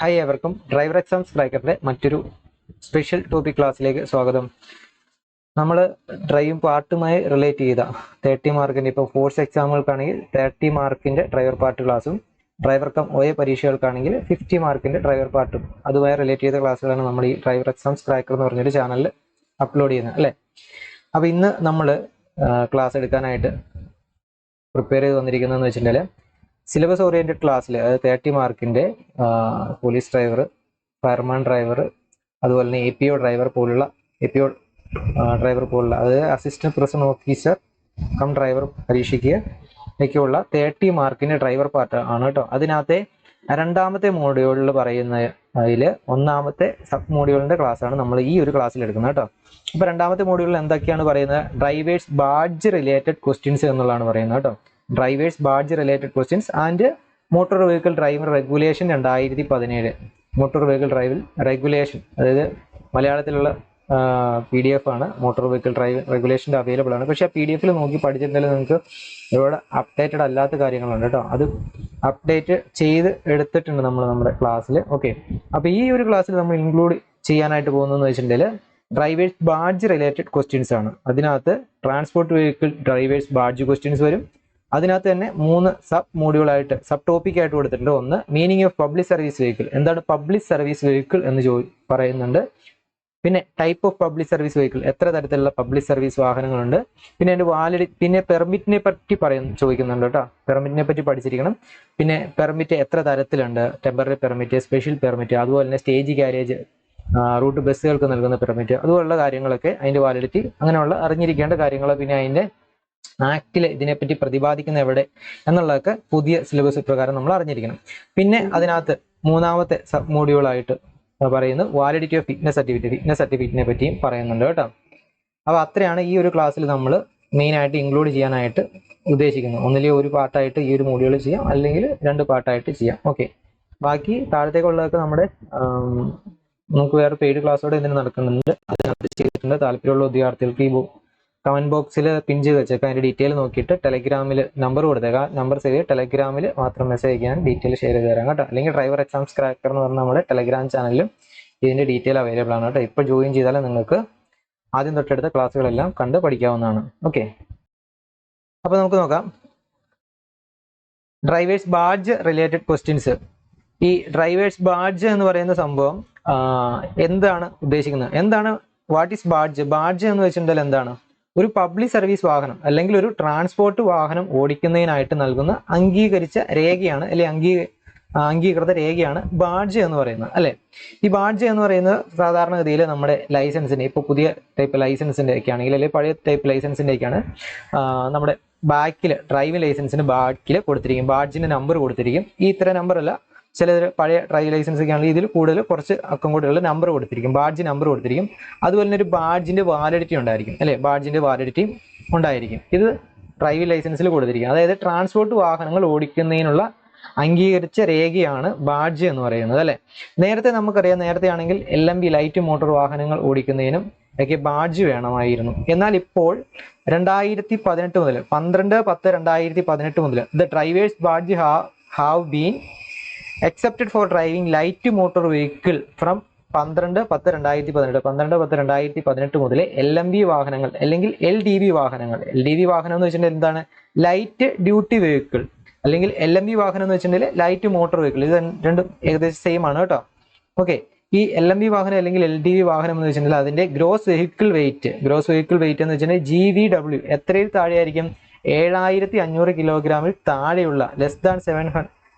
Hi ഏവർക്കും driver exams ക്രാക്കറിന്റെ മറ്റൊരു special topic ക്ലാസ്സിലേക്ക് സ്വാഗതം. നമ്മൾ ഡ്രൈവിംഗ് പാർട്ടുമായി റിലേറ്റ് ചെയ്ത 30 മാർക്കിന്റെ ഇപ്പോൾ ഫോഴ്സ് എക്സാമുകൾക്കാണെങ്കിൽ 30 മാർക്കിന്റെ ഡ്രൈവർ പാർട്ട് ക്ലാസ്സും ഡ്രൈവർ കം OA പരീക്ഷകൾക്കാണെങ്കിൽ 50 മാർക്കിന്റെ ഡ്രൈവർ പാർട്ടും അതുമായി റിലേറ്റ് ചെയ്ത ക്ലാസ്സുകളാണ് നമ്മൾ ഈ ഡ്രൈവർ എക്സാംസ് ക്രാക്കർ എന്ന് പറഞ്ഞൊരു ചാനലിൽ അപ്ലോഡ് ചെയ്യുന്നത് അല്ലേ. അപ്പോൾ ഇന്ന് നമ്മൾ ക്ലാസ് എടുക്കാനായിട്ട് പ്രിപ്പയർ ചെയ്ത് വന്നിരിക്കുന്നതെന്ന് വെച്ചിട്ടുണ്ടെങ്കിൽ സിലബസ് ഓറിയന്റഡ് ക്ലാസ്സിൽ അതായത് 30 മാർക്കിന്റെ പോലീസ് ഡ്രൈവർ, ഫയർമാൻ ഡ്രൈവർ, അതുപോലെ തന്നെ APO ഡ്രൈവർ പോലുള്ള അതായത് assistant prison officer cum driver പരീക്ഷയ്ക്കുള്ള 30 മാർക്കിന്റെ ഡ്രൈവർ പാർട്ട് ആണ് കേട്ടോ. അതിനകത്തെ രണ്ടാമത്തെ മോഡ്യൂളിൽ പറയുന്ന അതിൽ ഒന്നാമത്തെ സബ് മോഡ്യൂളിന്റെ ക്ലാസ് ആണ് നമ്മൾ ഈ ഒരു ക്ലാസ്സിൽ എടുക്കുന്നത് കേട്ടോ. അപ്പൊ രണ്ടാമത്തെ മോഡ്യൂളിൽ എന്തൊക്കെയാണ് പറയുന്നത്? ഡ്രൈവേഴ്സ് ബാഡ്ജ് റിലേറ്റഡ് ക്വസ്റ്റ്യൻസ് എന്നുള്ളതാണ് പറയുന്നത് കേട്ടോ. Drivers badge related questions and motor vehicle driving regulation 2017 motor vehicle driving regulation, അതായത് മലയാളത്തിലുള്ള PDF ആണ്. മോട്ടോർ വെഹിക്കിൾ ഡ്രൈവിംഗ് റെഗുലേഷൻ്റെ അവൈലബിൾ ആണ്. പക്ഷേ ആ PDF നോക്കി പഠിച്ചിട്ടുണ്ടെങ്കിൽ നിങ്ങൾക്ക് ഒരുപാട് അപ്ഡേറ്റഡ് അല്ലാത്ത കാര്യങ്ങളുണ്ട് കേട്ടോ. അത് അപ്ഡേറ്റ് ചെയ്ത് എടുത്തിട്ടുണ്ട് നമ്മൾ നമ്മുടെ ക്ലാസ്സിൽ. ഓക്കെ, അപ്പോൾ ഈ ഒരു ക്ലാസ്സിൽ നമ്മൾ ഇൻക്ലൂഡ് ചെയ്യാനായിട്ട് പോകുന്നതെന്ന് വെച്ചിട്ടുണ്ടെങ്കിൽ ഡ്രൈവേഴ്സ് ബാഡ്ജ് റിലേറ്റഡ് ക്വസ്റ്റ്യൻസ് ആണ്. അതിനകത്ത് transport vehicle drivers badge questions വരും. അതിനകത്ത് തന്നെ 3 സബ് മോഡ്യൂളായിട്ട് സബ് ടോപ്പിക് ആയിട്ട് കൊടുത്തിട്ടുണ്ട്. ഒന്ന് meaning of public service vehicle, എന്താണ് പബ്ലിക് സർവീസ് വെഹിക്കിൾ എന്ന് പറയുന്നുണ്ട്. പിന്നെ type of public service vehicle, എത്ര തരത്തിലുള്ള പബ്ലിക് സർവീസ് വാഹനങ്ങളുണ്ട്. പിന്നെ അതിന്റെ വാലിഡിറ്റി, പിന്നെ പെർമിറ്റിനെ പറ്റി ചോദിക്കുന്നുണ്ട് കേട്ടോ. പെർമിറ്റിനെ പറ്റി പഠിച്ചിരിക്കണം. പിന്നെ പെർമിറ്റ് എത്ര തരത്തിലുണ്ട്, ടെമ്പററി പെർമിറ്റ്, സ്പെഷ്യൽ പെർമിറ്റ്, അതുപോലെ തന്നെ സ്റ്റേജ് കാരേജ്, റൂട്ട് ബസ്സുകൾക്ക് നൽകുന്ന പെർമിറ്റ്, അതുപോലുള്ള കാര്യങ്ങളൊക്കെ അതിന്റെ വാലിഡിറ്റി, അങ്ങനെയുള്ള അറിഞ്ഞിരിക്കേണ്ട കാര്യങ്ങൾ. പിന്നെ അതിന്റെ ആക്ടിൽ ഇതിനെപ്പറ്റി പ്രതിപാദിക്കുന്ന എവിടെ എന്നുള്ളതൊക്കെ പുതിയ സിലബസ് പ്രകാരം നമ്മൾ അറിഞ്ഞിരിക്കണം. പിന്നെ അതിനകത്ത് മൂന്നാമത്തെ സബ് മോഡ്യൂളായിട്ട് പറയുന്നത് വാലിഡിറ്റി ഓഫ് ഫിറ്റ്നസ് സർട്ടിഫിക്കറ്റിനെ പറ്റിയും പറയുന്നുണ്ട് കേട്ടോ. അപ്പോൾ അത്രയാണ് ഈ ഒരു ക്ലാസ്സിൽ നമ്മൾ മെയിനായിട്ട് ഇൻക്ലൂഡ് ചെയ്യാനായിട്ട് ഉദ്ദേശിക്കുന്നത്. ഒന്നിലെ ഒരു പാർട്ടായിട്ട് ഈ ഒരു മോഡ്യൂൾ ചെയ്യാം, അല്ലെങ്കിൽ 2 പാർട്ടായിട്ട് ചെയ്യാം. ഓക്കെ, ബാക്കി താഴത്തേക്കുള്ളതൊക്കെ നമ്മുടെ നമുക്ക് വേറെ പെയ്ഡ് ക്ലാസ്സോടെ ഇതിന് നടക്കുന്നുണ്ട്. അതിനകത്ത് ചെയ്തിട്ടുണ്ട്. താല്പര്യമുള്ള വിദ്യാർത്ഥികൾക്ക് ഈ കമന്റ് ബോക്സിൽ പിൻ ചെയ്ത് വെച്ചേക്കാം. അതിന്റെ ഡീറ്റെയിൽ നോക്കിയിട്ട് ടെലഗ്രാമിൽ നമ്പർ കൊടുത്തേക്കാം. നമ്പർ സേവ് ചെയ്ത് ടെലഗ്രാമിൽ മാത്രം മെസ്സേജ് അയക്കാൻ ഡീറ്റെയിൽ ഷെയർ ചെയ്ത് തരാം കേട്ടോ. അല്ലെങ്കിൽ ഡ്രൈവർ എക്സാംസ് ക്രാക്കർ എന്ന് പറഞ്ഞാൽ നമ്മുടെ ടെലഗ്രാം ചാനലിലും ഇതിന്റെ ഡീറ്റെയിൽ അവൈലബിൾ ആണ് കേട്ടോ. ഇപ്പോൾ ജോയിൻ ചെയ്താൽ നിങ്ങൾക്ക് ആദ്യം തൊട്ടടുത്ത ക്ലാസ്സുകളെല്ലാം കണ്ട് പഠിക്കാവുന്നതാണ്. ഓക്കെ, അപ്പോൾ നമുക്ക് നോക്കാം ഡ്രൈവേഴ്സ് ബാഡ്ജ് റിലേറ്റഡ് ക്വസ്റ്റ്യൻസ്. ഈ ഡ്രൈവേഴ്സ് ബാഡ്ജ് എന്ന് പറയുന്ന സംഭവം എന്താണ് ഉദ്ദേശിക്കുന്നത്? എന്താണ് വാട്ട് ഈസ് ബാഡ്ജ്? ബാഡ്ജ് എന്ന് വെച്ചിട്ടുണ്ടെങ്കിൽ എന്താണ്? ഒരു പബ്ലിക് സർവീസ് വാഹനം അല്ലെങ്കിൽ ഒരു ട്രാൻസ്പോർട്ട് വാഹനം ഓടിക്കുന്നതിനായിട്ട് നൽകുന്ന അംഗീകരിച്ച രേഖയാണ്, അല്ലെങ്കിൽ അംഗീകൃത രേഖയാണ് ബാഡ്ജ് എന്ന് പറയുന്നത് അല്ലെ. ഈ ബാഡ്ജ് എന്ന് പറയുന്നത് സാധാരണഗതിയിൽ നമ്മുടെ ലൈസൻസിന്റെ, ഇപ്പോൾ പുതിയ ടൈപ്പ് ലൈസൻസിന്റെ ഒക്കെ ആണെങ്കിൽ, അല്ലെങ്കിൽ പഴയ ടൈപ്പ് ലൈസൻസിന്റെ ഒക്കെയാണ് നമ്മുടെ ബാക്കിൽ, ഡ്രൈവിംഗ് ലൈസൻസിന് ബാക്കിൽ കൊടുത്തിരിക്കും, ബാഡ്ജിന്റെ നമ്പർ കൊടുത്തിരിക്കും. ഈ ഇത്ര നമ്പർ അല്ല, ചില പഴയ ഡ്രൈവിംഗ് ലൈസൻസ് ഒക്കെ ആണെങ്കിൽ ഇതിൽ കൂടുതൽ കുറച്ച് അക്കം കൂടുതൽ നമ്പർ കൊടുത്തിരിക്കും, ബാഡ്ജ് നമ്പർ കൊടുത്തിരിക്കും. അതുപോലെ തന്നെ ഒരു ബാഡ്ജിന്റെ വാലിഡിറ്റി ഉണ്ടായിരിക്കും അല്ലെ, ബാഡ്ജിന്റെ വാലിഡിറ്റി ഉണ്ടായിരിക്കും. ഇത് ഡ്രൈവിംഗ് ലൈസൻസിൽ കൊടുത്തിരിക്കും. അതായത് ട്രാൻസ്പോർട്ട് വാഹനങ്ങൾ ഓടിക്കുന്നതിനുള്ള അംഗീകരിച്ച രേഖയാണ് ബാഡ്ജ് എന്ന് പറയുന്നത് അല്ലെ. നേരത്തെ നമുക്കറിയാം, നേരത്തെ ആണെങ്കിൽ LMV ലൈറ്റ് മോട്ടോർ വാഹനങ്ങൾ ഓടിക്കുന്നതിനും ഒക്കെ ബാഡ്ജ് വേണമായിരുന്നു. എന്നാൽ ഇപ്പോൾ 2018 മുതൽ 12/10/2018 മുതൽ the drivers badge have been accepted for driving light motor vehicle from 12/10/2018 മുതൽ LMV വാഹനങ്ങൾ അല്ലെങ്കിൽ LDV വാഹനങ്ങൾ. LDV വാഹനം എന്ന് വെച്ചിട്ടുണ്ടെങ്കിൽ എന്താണ്? ലൈറ്റ് ഡ്യൂട്ടി വെഹിക്കിൾ, അല്ലെങ്കിൽ LMV വാഹനം എന്ന് വെച്ചിട്ടുണ്ടെങ്കിൽ ലൈറ്റ് മോട്ടോർ വെഹിക്കിൾ. ഇത് രണ്ടും ഏകദേശം സെയിം ആണ് കേട്ടോ. ഓക്കെ, ഈ LMV വാഹനം അല്ലെങ്കിൽ LDV വാഹനം എന്ന് വെച്ചിട്ടുണ്ടെങ്കിൽ അതിന്റെ ഗ്രോസ് വെഹിക്കിൾ വെയിറ്റ് എന്ന് വെച്ചിട്ടുണ്ടെങ്കിൽ GVW എത്രയിൽ താഴെയായിരിക്കും? 7500 കിലോഗ്രാമിൽ താഴെയുള്ള, ലെസ് ദാൻ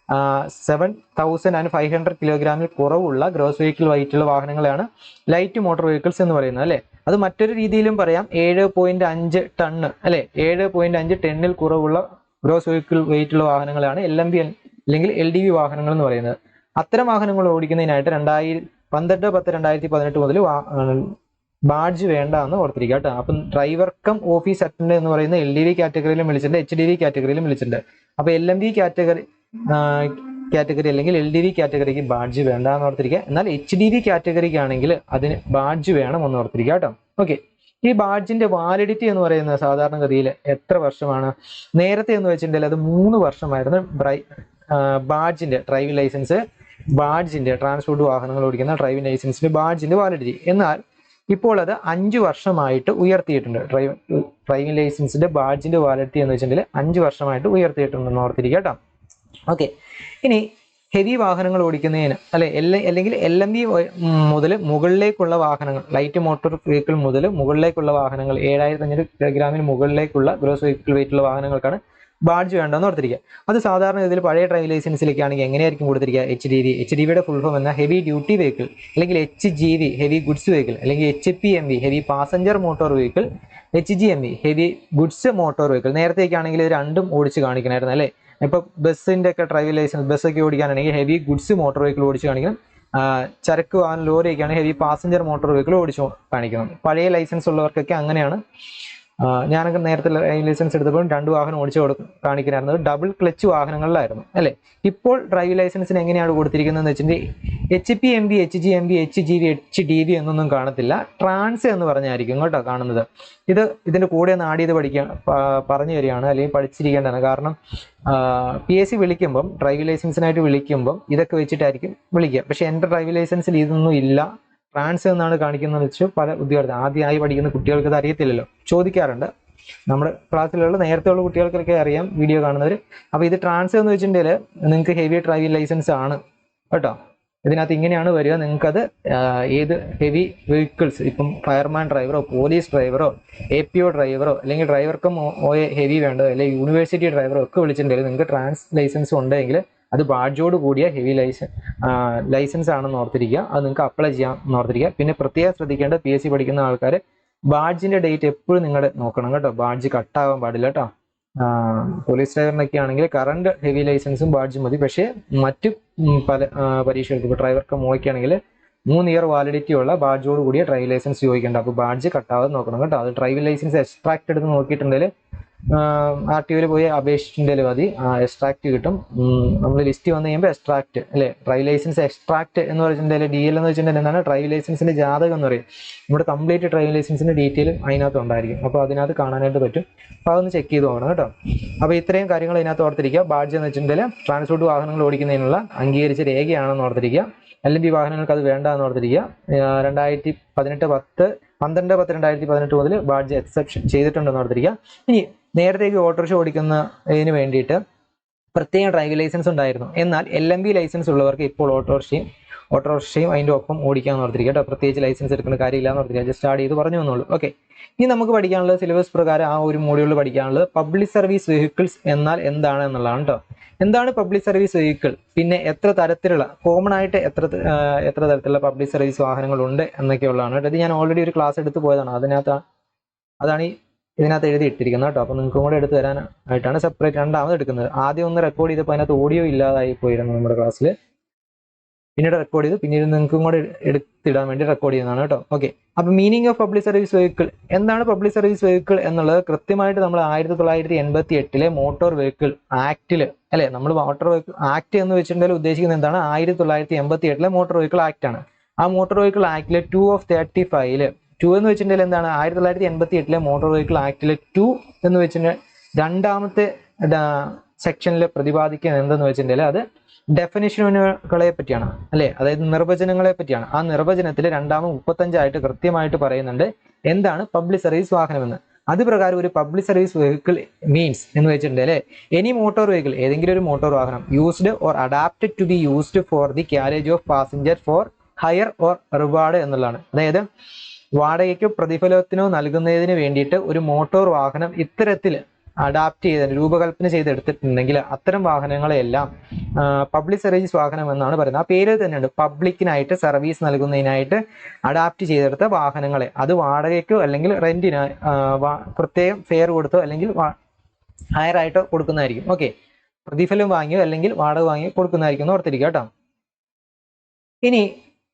7,500 കിലോഗ്രാമിൽ കുറവുള്ള ഗ്രോസ് വെഹിക്കിൾ വെയിറ്റുള്ള വാഹനങ്ങളെയാണ് ലൈറ്റ് മോട്ടോർ വെഹിക്കിൾസ് എന്ന് പറയുന്നത് അല്ലെ. അത് മറ്റൊരു രീതിയിലും പറയാം, 7.5 ടണ്ണ് അല്ലെ, 7.5 ടണ്ണിൽ കുറവുള്ള ഗ്രോസ് വെഹിക്കിൾ വെയിറ്റുള്ള വാഹനങ്ങളാണ് LMV അല്ലെങ്കിൽ LDV വാഹനങ്ങൾ എന്ന് പറയുന്നത്. അത്തരം വാഹനങ്ങൾ ഓടിക്കുന്നതിനായിട്ട് 12/10/2018 മുതൽ ബാഡ്ജ് വേണ്ട എന്ന് ഓർത്തിരിക്കുക കേട്ടോ. അപ്പം ഡ്രൈവർ കം ഓഫീസ് അറ്റൻഡന്റ് എന്ന് പറയുന്ന LDV കാറ്റഗറിയിലും വിളിച്ചിട്ടുണ്ട്, HDV കാറ്റഗറിയിലും വിളിച്ചിട്ടുണ്ട്. അപ്പൊ LMV കാറ്റഗറി അല്ലെങ്കിൽ LDV കാറ്റഗറിക്ക് ബാഡ്ജ് വേണ്ട എന്ന് ഓർത്തിരിക്കുക. എന്നാൽ HDV കാറ്റഗറിക്ക് ആണെങ്കിൽ അതിന് ബാഡ്ജ് വേണം എന്ന് ഓർത്തിരിക്കുക കേട്ടോ. ഓക്കെ, ഈ ബാഡ്ജിന്റെ വാലിഡിറ്റി എന്ന് പറയുന്നത് സാധാരണഗതിയിൽ എത്ര വർഷമാണ്? നേരത്തെ എന്ന് വെച്ചിട്ടുണ്ടെങ്കിൽ അത് 3 വർഷമായിരുന്നു ബാഡ്ജിന്റെ ഡ്രൈവിംഗ് ലൈസൻസ് ബാഡ്ജിന്റെ ട്രാൻസ്പോർട്ട് വാഹനങ്ങൾ ഓടിക്കുന്ന ഡ്രൈവിംഗ് ലൈസൻസിന്റെ ബാഡ്ജിന്റെ വാലിഡിറ്റി. എന്നാൽ ഇപ്പോൾ അത് 5 വർഷമായിട്ട് ഉയർത്തിയിട്ടുണ്ട്. ഡ്രൈവിംഗ് ലൈസൻസിന്റെ ബാഡ്ജിന്റെ വാലിഡിറ്റി എന്ന് വെച്ചിട്ടുണ്ടെങ്കിൽ 5 വർഷമായിട്ട് ഉയർത്തിയിട്ടുണ്ടെന്ന് ഓർത്തിരിക്കുക കേട്ടോ. ഓക്കെ, ഇനി ഹെവി വാഹനങ്ങൾ ഓടിക്കുന്നതിന് അല്ലെങ്കിൽ LMV മുതൽ മുകളിലേക്കുള്ള വാഹനങ്ങൾ, ലൈറ്റ് മോട്ടോർ വെഹിക്കിൾ മുതൽ മുകളിലേക്കുള്ള വാഹനങ്ങൾ, 7500 കിലോഗ്രാമിന് മുകളിലേക്കുള്ള ഗ്രോസ് വെഹിക്കിൾ വെയിറ്റുള്ള വാഹനങ്ങൾക്കാണ് ബാഡ്ജ് വേണ്ടെന്ന് ഓർത്തിരിക്കുക. അത് സാധാരണ ഇതിൽ പഴയ ഡ്രൈവിംഗ് ലൈസൻസിലേക്കാണെങ്കിൽ എങ്ങനെയായിരിക്കും കൊടുത്തിരിക്കുക? HDV ഫുൾ ഫോം എന്ന ഹെവി ഡ്യൂട്ടി വെഹിക്കിൾ, അല്ലെങ്കിൽ HGV ഹെവി ഗുഡ്സ് വെഹിക്കിൾ, അല്ലെങ്കിൽ HPMV heavy passenger motor vehicle, HGMV heavy goods motor vehicle. നേരത്തേക്കാണെങ്കിൽ ഇത് രണ്ടും ഓടിച്ച് കാണിക്കണമായിരുന്നു അല്ലേ. ഇപ്പോൾ ബസ്സിന്റെ ഒക്കെ ഡ്രൈവിംഗ് ലൈസൻസ്, ബസ്സൊക്കെ ഓടിക്കാനാണെങ്കിൽ ഹെവി ഗുഡ്സ് മോട്ടോർ വെഹിക്കിൾ ഓടിച്ച് കാണിക്കണം. ചരക്ക് വാഹനം ലോറിയൊക്കെയാണ് ഹെവി പാസഞ്ചർ മോട്ടോർ വെഹിക്കിൾ ഓടിച്ച് കാണിക്കണം. പഴയ ലൈസൻസ് ഉള്ളവർക്കൊക്കെ അങ്ങനെയാണ്. ഞാനൊക്കെ നേരത്തെ ലൈസൻസ് എടുത്തപ്പോൾ 2 വാഹനം ഓടിച്ച് കാണിക്കുന്നായിരുന്നത് ഡബിൾ ക്ലച്ച് വാഹനങ്ങളിലായിരുന്നു അല്ലേ. ഇപ്പോൾ ഡ്രൈവിംഗ് ലൈസൻസിന് എങ്ങനെയാണ് കൊടുത്തിരിക്കുന്നതെന്ന് വെച്ചിട്ടുണ്ടെങ്കിൽ HPMV, HGMV, HGV, HDV എന്നൊന്നും കാണത്തില്ല. ട്രാൻസ് എന്ന് പറഞ്ഞായിരിക്കും കേട്ടോ കാണുന്നത്. ഇതിന്റെ കൂടെ ഒന്ന് ആഡ് ചെയ്ത് പറഞ്ഞു തരികയാണ്, അല്ലെങ്കിൽ പഠിച്ചിരിക്കേണ്ടതാണ്. കാരണം PSC വിളിക്കുമ്പം, ഡ്രൈവിംഗ് ലൈസൻസിനായിട്ട് വിളിക്കുമ്പം ഇതൊക്കെ വെച്ചിട്ടായിരിക്കും വിളിക്കുക. പക്ഷെ എൻ്റെ ഡ്രൈവിംഗ് ലൈസൻസിൽ ഇതൊന്നും ഇല്ല, ട്രാൻസ് എന്നാണ് കാണിക്കുന്നത് വെച്ച് പല ഉദ്യോഗസ്ഥർ ആദ്യമായി പഠിക്കുന്ന കുട്ടികൾക്ക് ഇത് അറിയത്തില്ലല്ലോ, ചോദിക്കാറുണ്ട്. നമ്മുടെ ക്ലാസ്സിലുള്ള നേരത്തെയുള്ള കുട്ടികൾക്കൊക്കെ അറിയാം, വീഡിയോ കാണുന്നവർ. അപ്പോൾ ഇത് ട്രാൻസ് എന്ന് വെച്ചിട്ടുണ്ടെങ്കിൽ നിങ്ങൾക്ക് ഹെവി ഡ്രൈവിംഗ് ലൈസൻസ് ആണ് കേട്ടോ. ഇതിനകത്ത് ഇങ്ങനെയാണ് വരിക. നിങ്ങൾക്കത് ഏത് ഹെവി വെഹിക്കിൾസ്, ഇപ്പം ഫയർമാൻ ഡ്രൈവറോ പോലീസ് ഡ്രൈവറോ APO ഡ്രൈവറോ അല്ലെങ്കിൽ ഡ്രൈവർക്കും ഹെവി വേണ്ടോ അല്ലെങ്കിൽ യൂണിവേഴ്സിറ്റി ഡ്രൈവറോ ഒക്കെ വിളിച്ചിട്ടുണ്ടെങ്കിൽ നിങ്ങൾക്ക് ട്രാൻസ് ലൈസൻസ് ഉണ്ടെങ്കിൽ അത് ബാഡ്ജോട് കൂടിയ ഹെവി ലൈസൻസ് ആണെന്ന് ഓർത്തിരിക്കുക. അത് നിങ്ങൾക്ക് അപ്ലൈ ചെയ്യാമെന്ന് ഓർത്തിരിക്കുക. പിന്നെ പ്രത്യേകം ശ്രദ്ധിക്കേണ്ട, PSC പഠിക്കുന്ന ആൾക്കാർ ബാഡ്ജിന്റെ ഡേറ്റ് എപ്പോഴും നിങ്ങൾ നോക്കണം കേട്ടോ. ബാഡ്ജ് കട്ടാവാൻ പാടില്ല കേട്ടോ. പോലീസ് ഡ്രൈവറിനൊക്കെ ആണെങ്കിൽ കറണ്ട് ഹെവി ലൈസൻസും ബാഡ്ജും മതി. പക്ഷേ മറ്റ് പല പരീക്ഷകൾക്ക്, ഇപ്പോൾ ഡ്രൈവർക്ക് മോയ്ക്കാണെങ്കിൽ 3 ഇയർ വാലിഡിറ്റി ഉള്ള ബാഡ്ജോട് കൂടിയ ഡ്രൈവിംഗ് ലൈസൻസ് ചോദിക്കേണ്ട. അപ്പോൾ ബാഡ്ജ് കട്ടാവാതെ നോക്കണം കേട്ടോ. അത് ഡ്രൈവിംഗ് ലൈസൻസ് എക്സ്ട്രാക്ട് എടുത്ത് നോക്കിയിട്ടുണ്ടെങ്കിൽ RTOയിൽ പോയി അപേക്ഷിച്ചിട്ടുണ്ടെങ്കിൽ മതി, എക്സ്ട്രാക്ട് കിട്ടും. നമ്മൾ ലിസ്റ്റ് വന്നു കഴിയുമ്പോൾ എക്സ്ട്രാക്ട് അല്ലേ, ഡ്രൈവിംഗ് ലൈസൻസ് എക്സ്ട്രാക്ട് എന്ന് പറഞ്ഞിട്ടുണ്ടെങ്കിൽ DL എന്ന് വെച്ചിട്ടുണ്ടെങ്കിൽ എന്താണ്, ഡ്രൈവിംഗ് ലൈസൻസിന്റെ ജാതകം എന്ന് പറയും. നമ്മുടെ കംപ്ലീറ്റ് ഡ്രൈവിംഗ് ലൈസൻസിന്റെ ഡീറ്റെയിൽ അതിനകത്ത് ഉണ്ടായിരിക്കും. അപ്പോൾ അതിനകത്ത് കാണാനായിട്ട് പറ്റും. അപ്പോൾ അതൊന്ന് ചെക്ക് ചെയ്ത് പോകണം കേട്ടോ. അപ്പോൾ ഇത്രയും കാര്യങ്ങൾ ഇതിനകത്ത് ഓർത്തിരിക്കുക. ബാഡ്ജ് എന്ന് വെച്ചിട്ടുണ്ടെങ്കിൽ ട്രാൻസ്പോർട്ട് വാഹനങ്ങൾ ഓടിക്കുന്നതിനുള്ള അംഗീകരിച്ച രേഖയാണെന്ന് ഓർത്തിരിക്കുക. LMV വാഹനങ്ങൾക്ക് അത് വേണ്ട എന്ന് ഓർത്തിരിക്കുക. 12/10/2018 മുതൽ ബാഡ്ജ് എക്സെപ്ഷൻ ചെയ്തിട്ടുണ്ടെന്ന് ഓർത്തിരിക്കുക. ഇനി നേരത്തേക്ക് ഓട്ടോറിക്ഷ ഓടിക്കുന്നതിന് വേണ്ടിയിട്ട് പ്രത്യേക ഡ്രൈവിംഗ് ലൈസൻസ് ഉണ്ടായിരുന്നു. എന്നാൽ LMV ലൈസൻസ് ഉള്ളവർക്ക് ഇപ്പോൾ ഓട്ടോറിക്ഷയും അതിൻ്റെ ഒപ്പം ഓടിക്കാമെന്ന് ഓർത്തിരിക്കുക കേട്ടോ. പ്രത്യേകിച്ച് ലൈസൻസ് എടുക്കുന്ന കാര്യമില്ല എന്ന് ഓർത്തിരിക്കുക. ജസ്റ്റ് ആഡ് ചെയ്ത് പറഞ്ഞു വന്നോളൂ. ഓക്കെ, ഇനി നമുക്ക് പഠിക്കാനുള്ളത് സിലബസ് പ്രകാരം ആ ഒരു മോഡ്യൂളിൽ പഠിക്കാനുള്ളത് പബ്ലിക് സർവീസ് വെഹിക്കിൾസ് എന്നാൽ എന്താണ് എന്നുള്ളതാണ് കേട്ടോ. എന്താണ് പബ്ലിക് സർവീസ് വെഹിക്കിൾ, പിന്നെ എത്ര തരത്തിലുള്ള, കോമൺ ആയിട്ട് എത്ര തരത്തിലുള്ള പബ്ലിക് സർവീസ് വാഹനങ്ങളുണ്ട് എന്നൊക്കെയുള്ളതാണ് കേട്ടോ. ഇത് ഞാൻ ഓൾറെഡി ഒരു ക്ലാസ് എടുത്ത് പോയതാണ്. അതാണ് ഇതിനകത്ത് എഴുതി ഇട്ടിരിക്കുന്നത് കേട്ടോ. അപ്പോൾ നിങ്ങൾക്കും കൂടെ എടുത്ത് തരാനായിട്ടാണ് സെപ്പറേറ്റ് രണ്ടാമത് എടുക്കുന്നത്. ആദ്യം ഒന്ന് റെക്കോർഡ് ചെയ്തപ്പോൾ അതിനകത്ത് ഓഡിയോ ഇല്ലാതായി പോയിരുന്നു നമ്മുടെ ക്ലാസ്സിൽ. പിന്നീട് റെക്കോർഡ് ചെയ്ത് പിന്നീട് നിങ്ങൾക്കും കൂടെ എടുത്തിടാൻ വേണ്ടി റെക്കോർഡ് ചെയ്യുന്നതാണ് കേട്ടോ. ഓക്കെ, അപ്പോൾ meaning of public service vehicle, എന്താണ് പബ്ലിക് സർവീസ് വെഹിക്കിൾ എന്നുള്ളത് കൃത്യമായിട്ട് നമ്മൾ 1988 മോട്ടോർ വെഹിക്കിൾ ആക്ടിൽ അല്ലെ, നമ്മൾ മോട്ടോർ വെഹിക്കിൾ ആക്ട് എന്ന് വെച്ചിട്ടുണ്ടെങ്കിൽ ഉദ്ദേശിക്കുന്നത് എന്താണ്, 1988 മോട്ടോർ വെഹിക്കിൾ ആക്ട് ആണ്. ആ മോട്ടോർ വെഹിക്കിൾ ആക്ടിലെ 2/35 2 എന്ന് വെച്ചിട്ടുണ്ടെങ്കിൽ എന്താണ്, 1988 മോട്ടോർ വെഹിക്കിൾ ആക്ടിലെ 2 എന്ന് വെച്ചിട്ടുണ്ടെങ്കിൽ രണ്ടാമത്തെ സെക്ഷനിൽ പ്രതിപാദിക്കുന്നത് എന്തെന്ന് വെച്ചിട്ടുണ്ടെങ്കിൽ അത് ഡെഫിനിഷനുകളെ പറ്റിയാണ് അല്ലെ, അതായത് നിർവചനങ്ങളെ പറ്റിയാണ്. ആ നിർവചനത്തിൽ 2/35 കൃത്യമായിട്ട് പറയുന്നുണ്ട് എന്താണ് പബ്ലിക് സർവീസ് വാഹനമെന്ന്. അത് പ്രകാരം ഒരു പബ്ലിക് സർവീസ് വെഹിക്കിൾ മീൻസ് എന്ന് വെച്ചിട്ടുണ്ടെങ്കിൽ എനി മോട്ടോർ വെഹിക്കിൾ, ഏതെങ്കിലും ഒരു മോട്ടോർ വാഹനം used or adapted to be used for the carriage of passenger for hire or reward എന്നുള്ളതാണ്. അതായത് വാടകയ്ക്കോ പ്രതിഫലത്തിനോ നൽകുന്നതിന് വേണ്ടിയിട്ട് ഒരു മോട്ടോർ വാഹനം ഇത്തരത്തിൽ അഡാപ്റ്റ് ചെയ്ത് രൂപകൽപ്പന ചെയ്തെടുത്തിട്ടുണ്ടെങ്കിൽ അത്തരം വാഹനങ്ങളെല്ലാം പബ്ലിക് സർവീസ് വാഹനം എന്നാണ് പറയുന്നത്. ആ പേരിൽ തന്നെയുണ്ട്, പബ്ലിക്കിനായിട്ട് സർവീസ് നൽകുന്നതിനായിട്ട് അഡാപ്റ്റ് ചെയ്തെടുത്ത വാഹനങ്ങളെ അത് വാടകയ്ക്കോ അല്ലെങ്കിൽ റെന്റിനോ പ്രത്യേകം ഫെയർ കൊടുത്തോ അല്ലെങ്കിൽ ഹയർ ആയിട്ടോ കൊടുക്കുന്നതായിരിക്കും. ഓക്കെ, പ്രതിഫലം വാങ്ങിയോ അല്ലെങ്കിൽ വാടക വാങ്ങിയോ കൊടുക്കുന്നതായിരിക്കും എന്ന് ഓർത്തിരിക്കുക കേട്ടോ. ഇനി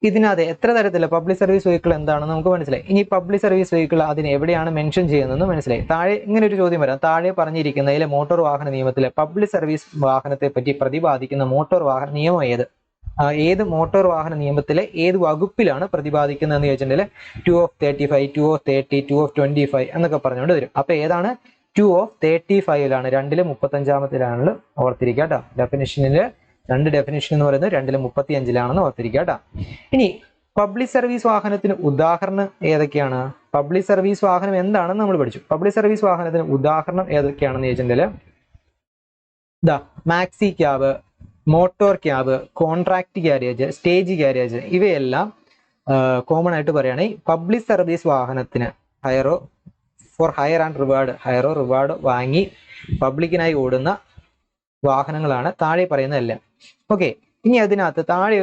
ഇതിനകത്ത് എത്ര തരത്തിലുള്ള പബ്ലിക് സർവീസ് വെഹിക്കിൾ എന്താണെന്ന് നമുക്ക് മനസ്സിലായി. ഇനി പബ്ലിക് സർവീസ് വെഹിക്കിൾ അതിന് എവിടെയാണ് മെൻഷൻ ചെയ്യുന്നതെന്ന് മനസ്സിലായി. താഴെ ഇങ്ങനെ ഒരു ചോദ്യം വരാം, താഴെ പറഞ്ഞിരിക്കുന്നതിലെ മോട്ടോർ വാഹന നിയമത്തിലെ പബ്ലിക് സർവീസ് വാഹനത്തെ പറ്റി പ്രതിപാദിക്കുന്ന മോട്ടോർ വാഹന നിയമം ഏത് മോട്ടോർ വാഹന നിയമത്തിലെ ഏത് വകുപ്പിലാണ് പ്രതിപാദിക്കുന്നതെന്ന് ചോദിച്ചിട്ടുണ്ടെങ്കിൽ 2/35, 2/30, 2/25 എന്നൊക്കെ പറഞ്ഞുകൊണ്ട് വരും. അപ്പൊ ഏതാണ് 2/35 2/35 ഓർത്തിരിക്കുക കേട്ടോ. ഡെഫിനിഷനിൽ രണ്ട് ഡെഫിനിഷൻ എന്ന് പറയുന്നത് 2-35 ഓർത്തിരിക്കുക കേട്ടോ. ഇനി പബ്ലിക് സർവീസ് വാഹനത്തിന് ഉദാഹരണം ഏതൊക്കെയാണ്? പബ്ലിക് സർവീസ് വാഹനം എന്താണെന്ന് നമ്മൾ പഠിച്ചു. പബ്ലിക് സർവീസ് വാഹനത്തിന് ഉദാഹരണം ഏതൊക്കെയാണെന്ന് ചോദിച്ചിട്ടുണ്ടെങ്കിൽ maxi cab, motor cab, contract garage, stage garage ഇവയെല്ലാം കോമൺ ആയിട്ട് പറയുകയാണെങ്കിൽ പബ്ലിക് സർവീസ് വാഹനത്തിന് ഹയർ ആൻഡ് റിവാർഡ് വാങ്ങി പബ്ലിക്കിനായി ഓടുന്ന വാഹനങ്ങളാണ് താഴെ പറയുന്നതെല്ലാം. ഓക്കെ, ഇനി അതിനകത്ത് താഴെ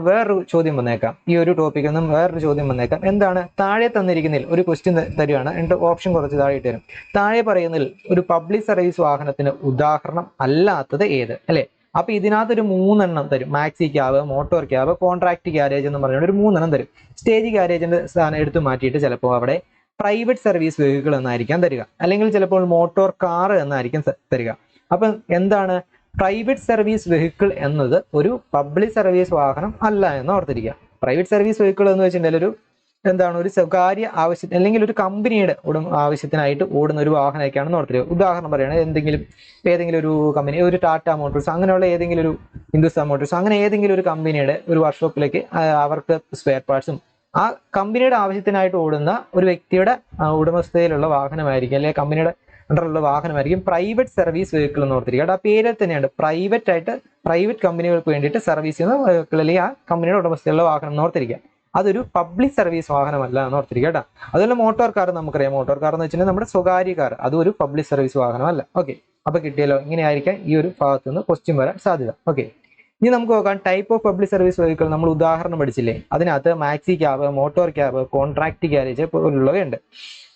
വേറൊരു ചോദ്യം വന്നേക്കാം. ഈ ഒരു ടോപ്പിക്കിൽ നിന്നും വേറൊരു ചോദ്യം വന്നേക്കാം. എന്താണ്? താഴെ തന്നിരിക്കുന്നതിൽ ഒരു ക്വസ്റ്റ്യൻ തരുവാണ്, എന്നിട്ട് ഓപ്ഷൻ കുറച്ച് താഴെ ഇട്ട് തരും. താഴെ പറയുന്നതിൽ ഒരു പബ്ലിക് സർവീസ് വാഹനത്തിന് ഉദാഹരണം അല്ലാത്തത് ഏത്? അല്ലെ? അപ്പൊ ഇതിനകത്തൊരു 3 തരും. Maxi cab, motor cab, contract garage എന്ന് പറഞ്ഞുകൊണ്ട് ഒരു 3 തരും. സ്റ്റേജ് ഗാരേജിന്റെ സ്ഥാനം എടുത്തു മാറ്റിയിട്ട് ചിലപ്പോൾ അവിടെ പ്രൈവറ്റ് സർവീസ് വെഹിക്കിൾ എന്നായിരിക്കാം തരിക, അല്ലെങ്കിൽ ചിലപ്പോൾ മോട്ടോർ കാർ എന്നായിരിക്കും തരിക. അപ്പം എന്താണ്? പ്രൈവറ്റ് സർവീസ് വെഹിക്കിൾ എന്നത് ഒരു പബ്ലിക് സർവീസ് വാഹനം അല്ല എന്ന് ഓർത്തിരിക്കുക. പ്രൈവറ്റ് സർവീസ് വെഹിക്കിൾ എന്ന് വെച്ചിട്ടുണ്ടെങ്കിൽ ഒരു സ്വകാര്യ ആവശ്യം അല്ലെങ്കിൽ ഒരു കമ്പനിയുടെ ആവശ്യത്തിനായിട്ട് ഓടുന്ന ഒരു വാഹനമൊക്കെയാണെന്ന് ഓർത്തിരിക്കുക. ഉദാഹരണം പറയുകയാണെങ്കിൽ ഏതെങ്കിലും ഒരു കമ്പനി, ഒരു ടാറ്റ മോട്ടോഴ്സ്, അങ്ങനെയുള്ള ഏതെങ്കിലും ഒരു ഹിന്ദുസ്ഥാൻ മോട്ടോഴ്സ്, അങ്ങനെ ഏതെങ്കിലും ഒരു കമ്പനിയുടെ ഒരു വർക്ക്ഷോപ്പിലേക്ക് അവർക്ക് സ്പെയർ പാർട്സും ആ കമ്പനിയുടെ ആവശ്യത്തിനായിട്ട് ഓടുന്ന ഒരു വ്യക്തിയുടെ ഉടമസ്ഥതയിലുള്ള വാഹനമായിരിക്കും, അല്ലെങ്കിൽ കമ്പനിയുടെ അണ്ടറിലുള്ള വാഹനമായിരിക്കും പ്രൈവറ്റ് സർവീസ് വെഹിക്കിൾ എന്ന് ഓർത്തിരിക്കുക. ആ പേരിൽ തന്നെയാണ് പ്രൈവറ്റ് കമ്പനികൾക്ക് വേണ്ടിയിട്ട് സർവീസ് ചെയ്യുന്ന വെഹിക്കിൾ, അല്ലെങ്കിൽ ആ കമ്പനിയുടെ ഉടമസ്ഥതയിലുള്ള വാഹനം എന്ന് ഓർത്തിരിക്കുക. അതൊരു പബ്ലിക് സർവീസ് വാഹനമല്ല എന്ന് ഓർത്തിരിക്കുക കേട്ടോ. അതുപോലെ മോട്ടോർ കാർ നമുക്കറിയാം. മോട്ടോർ കാർ എന്ന് വെച്ചിട്ടുണ്ടെങ്കിൽ നമ്മുടെ സ്വകാര്യ കാർ, അതും ഒരു പബ്ലിക് സർവീസ് വാഹനമല്ല. ഓക്കെ, അപ്പൊ കിട്ടിയല്ലോ. ഇങ്ങനെയായിരിക്കാം ഈ ഒരു ഭാഗത്ത് നിന്ന് ക്വസ്റ്റ്യൻ വരാൻ സാധ്യത. ഓക്കെ, ഇനി നമുക്ക് നോക്കാം type of public service vehicle. നമ്മൾ ഉദാഹരണം പഠിച്ചില്ലേ? അതിനകത്ത് maxi cab, motor cab, contract garage പോലുള്ളവയുണ്ട്.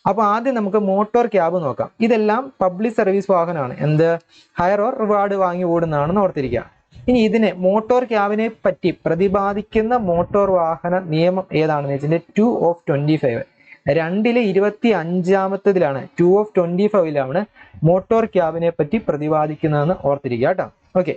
അപ്പൊ ആദ്യം നമുക്ക് മോട്ടോർ ക്യാബ് നോക്കാം. ഇതെല്ലാം പബ്ലിക് സർവീസ് വാഹനമാണ്. എന്ത്? ഹയർ ഓർ റിവാർഡ് വാങ്ങി ഓടുന്നതാണെന്ന് ഓർത്തിരിക്കുക. ഇനി ഇതിനെ മോട്ടോർ ക്യാബിനെ പറ്റി പ്രതിപാദിക്കുന്ന മോട്ടോർ വാഹന നിയമം ഏതാണെന്ന് വെച്ചാൽ 2/25. 2/25 2/25 മോട്ടോർ ക്യാബിനെ പറ്റി പ്രതിപാദിക്കുന്നതെന്ന് ഓർത്തിരിക്കുക കേട്ടോ. ഓക്കെ,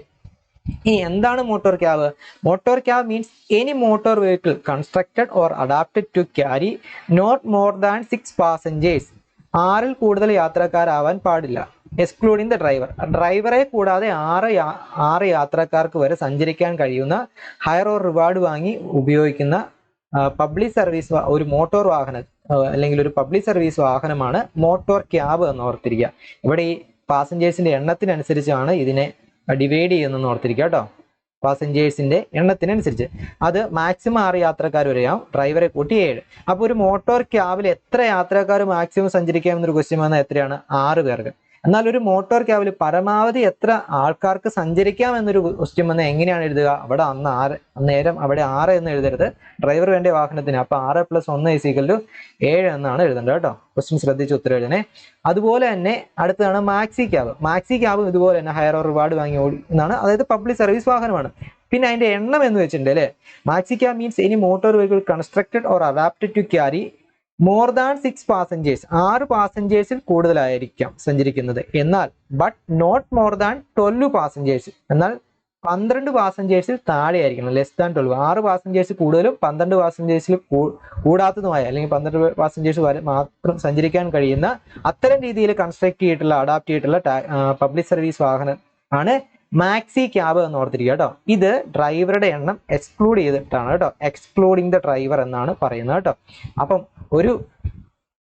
ഇനി എന്താണ് motor cab? Motor cab means any motor vehicle constructed or adapted to carry not more than 6 passengers. 6 കൂടുതൽ യാത്രക്കാരാവാൻ പാടില്ല. Excluding the driver. ഡ്രൈവറെ കൂടാതെ 6 യാത്രക്കാർക്ക് വരെ സഞ്ചരിക്കാൻ കഴിയുന്ന ഹയർ ഓർ റിവാർഡ് വാങ്ങി ഉപയോഗിക്കുന്ന പബ്ലിക് സർവീസ് ഒരു മോട്ടോർ വാഹനം അല്ലെങ്കിൽ ഒരു പബ്ലിക് സർവീസ് വാഹനമാണ് മോട്ടോർ ക്യാബ് എന്ന് ഓർത്തിരിക്കുക. ഇവിടെ ഈ പാസഞ്ചേഴ്സിന്റെ എണ്ണത്തിനനുസരിച്ചാണ് ഇതിനെ ഡിവൈഡ് ചെയ്യുന്നതെന്ന് ഓർത്തിരിക്കുക കേട്ടോ. പാസഞ്ചേഴ്സിന്റെ എണ്ണത്തിനനുസരിച്ച് അത് മാക്സിമം 6 യാത്രക്കാർ വരെയാവും, ഡ്രൈവറെ കൂട്ടി 7. അപ്പോൾ ഒരു മോട്ടോർ ക്യാബിൽ എത്ര യാത്രക്കാർ മാക്സിമം സഞ്ചരിക്കാമെന്നൊരു ക്വസ്റ്റ്യൻ വന്നാൽ എത്രയാണ്? 6 പേർക്ക്. എന്നാൽ ഒരു മോട്ടോർ ക്യാബിൽ പരമാവധി എത്ര ആൾക്കാർക്ക് സഞ്ചരിക്കാം എന്നൊരു ക്വസ്റ്റ്യൻ വന്നാൽ എങ്ങനെയാണ് എഴുതുക? അവിടെ അന്നേരം അവിടെ 6 എന്ന് എഴുതരുത്, ഡ്രൈവർ വേണ്ട വാഹനത്തിന്. അപ്പൊ 6 + 1 = 7 എന്നാണ് എഴുതേണ്ടത് കേട്ടോ. ക്വസ്റ്റ്യൻ ശ്രദ്ധിച്ച് ഉത്തരം എഴുതണേ. അതുപോലെ തന്നെ അടുത്തതാണ് മാക്സി ക്യാബ്. മാക്സി ക്യാബ് ഇതുപോലെ തന്നെ ഹയർ ഓർ റിവാർഡ് വാങ്ങി ഓടുന്നതാണ്, അതായത് പബ്ലിക് സർവീസ് വാഹനമാണ്. പിന്നെ അതിന്റെ എണ്ണം എന്ന് വെച്ചിട്ടുണ്ടെങ്കിൽ maxi cab means any motor vehicle constructed or adapted to carry more than 6 passengers. 6 പാസഞ്ചേഴ്സിൽ കൂടുതലായിരിക്കാം സഞ്ചരിക്കുന്നത്. എന്നാൽ but not more than 12 passengers. എന്നാൽ 12 പാസഞ്ചേഴ്സിൽ താഴെ ആയിരിക്കണം, ലെസ് ദാൻ 12. 6 പാസഞ്ചേഴ്സ് കൂടുതലും 12 പാസഞ്ചേഴ്സിൽ കൂടാത്തതുമായ അല്ലെങ്കിൽ 12 പാസഞ്ചേഴ്സ് വരെ മാത്രം സഞ്ചരിക്കാൻ കഴിയുന്ന അത്തരം രീതിയിൽ കൺസ്ട്രക്ട് ചെയ്തിട്ടുള്ള അഡാപ്റ്റ് ചെയ്തിട്ടുള്ള പബ്ലിക് സർവീസ് വാഹനം ആണ് മാക്സി ക്യാബ് എന്ന് ഓർത്തിരിക്കുക കേട്ടോ. ഇത് ഡ്രൈവറുടെ എണ്ണം എക്സ്ക്ലൂഡ് ചെയ്തിട്ടാണ് കേട്ടോ, എക്സ്ക്ലൂഡിങ് ദ ഡ്രൈവർ എന്നാണ് പറയുന്നത് കേട്ടോ. അപ്പം ഒരു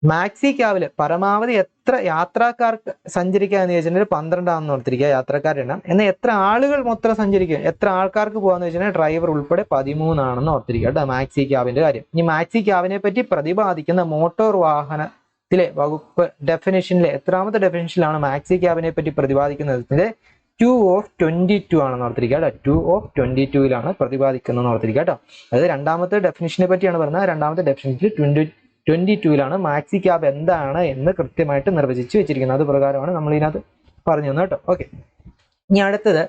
മാക്സി ക്യാബില് പരമാവധി എത്ര യാത്രക്കാർക്ക് സഞ്ചരിക്കുക എന്ന് ചോദിച്ചിട്ടുണ്ടെങ്കിൽ 12 ആണെന്ന് ഓർത്തിരിക്കുക യാത്രക്കാരുടെ എണ്ണം. എന്നാൽ എത്ര ആളുകൾ മൊത്തം സഞ്ചരിക്കും, എത്ര ആൾക്കാർക്ക് പോകാന്ന് വെച്ചിട്ടുണ്ടെങ്കിൽ ഡ്രൈവർ ഉൾപ്പെടെ 13 ആണെന്ന് ഓർത്തിരിക്കുക കേട്ടോ, മാക്സി ക്യാബിന്റെ കാര്യം. ഇനി മാക്സി ക്യാബിനെ പറ്റി പ്രതിപാദിക്കുന്ന മോട്ടോർ വാഹനത്തിലെ വകുപ്പ് ഡെഫിനേഷനിലെ എത്രാമത്തെ ഡെഫിനേഷനിലാണ് മാക്സി ക്യാബിനെ പറ്റി പ്രതിപാദിക്കുന്നത്? 2/22 ആണെന്ന് ഓർത്തിരിക്കുക കേട്ടോ. 2/22 പ്രതിപാദിക്കുന്നത് ഓർത്തിരിക്കുക കേട്ടോ. അതായത് രണ്ടാമത്തെ ഡെഫിനിഷനെ പറ്റിയാണ് പറഞ്ഞത്. രണ്ടാമത്തെ ഡെഫിനിഷനിൽ 22 മാക്സി ക്യാബ് എന്താണ് എന്ന് കൃത്യമായിട്ട് നിർവചിച്ച് വെച്ചിരിക്കുന്നത്. അത് പ്രകാരമാണ് നമ്മൾ ഇതിനകത്ത് പറഞ്ഞു തന്നത് കേട്ടോ. ഓക്കെ, ഇനി അടുത്തത്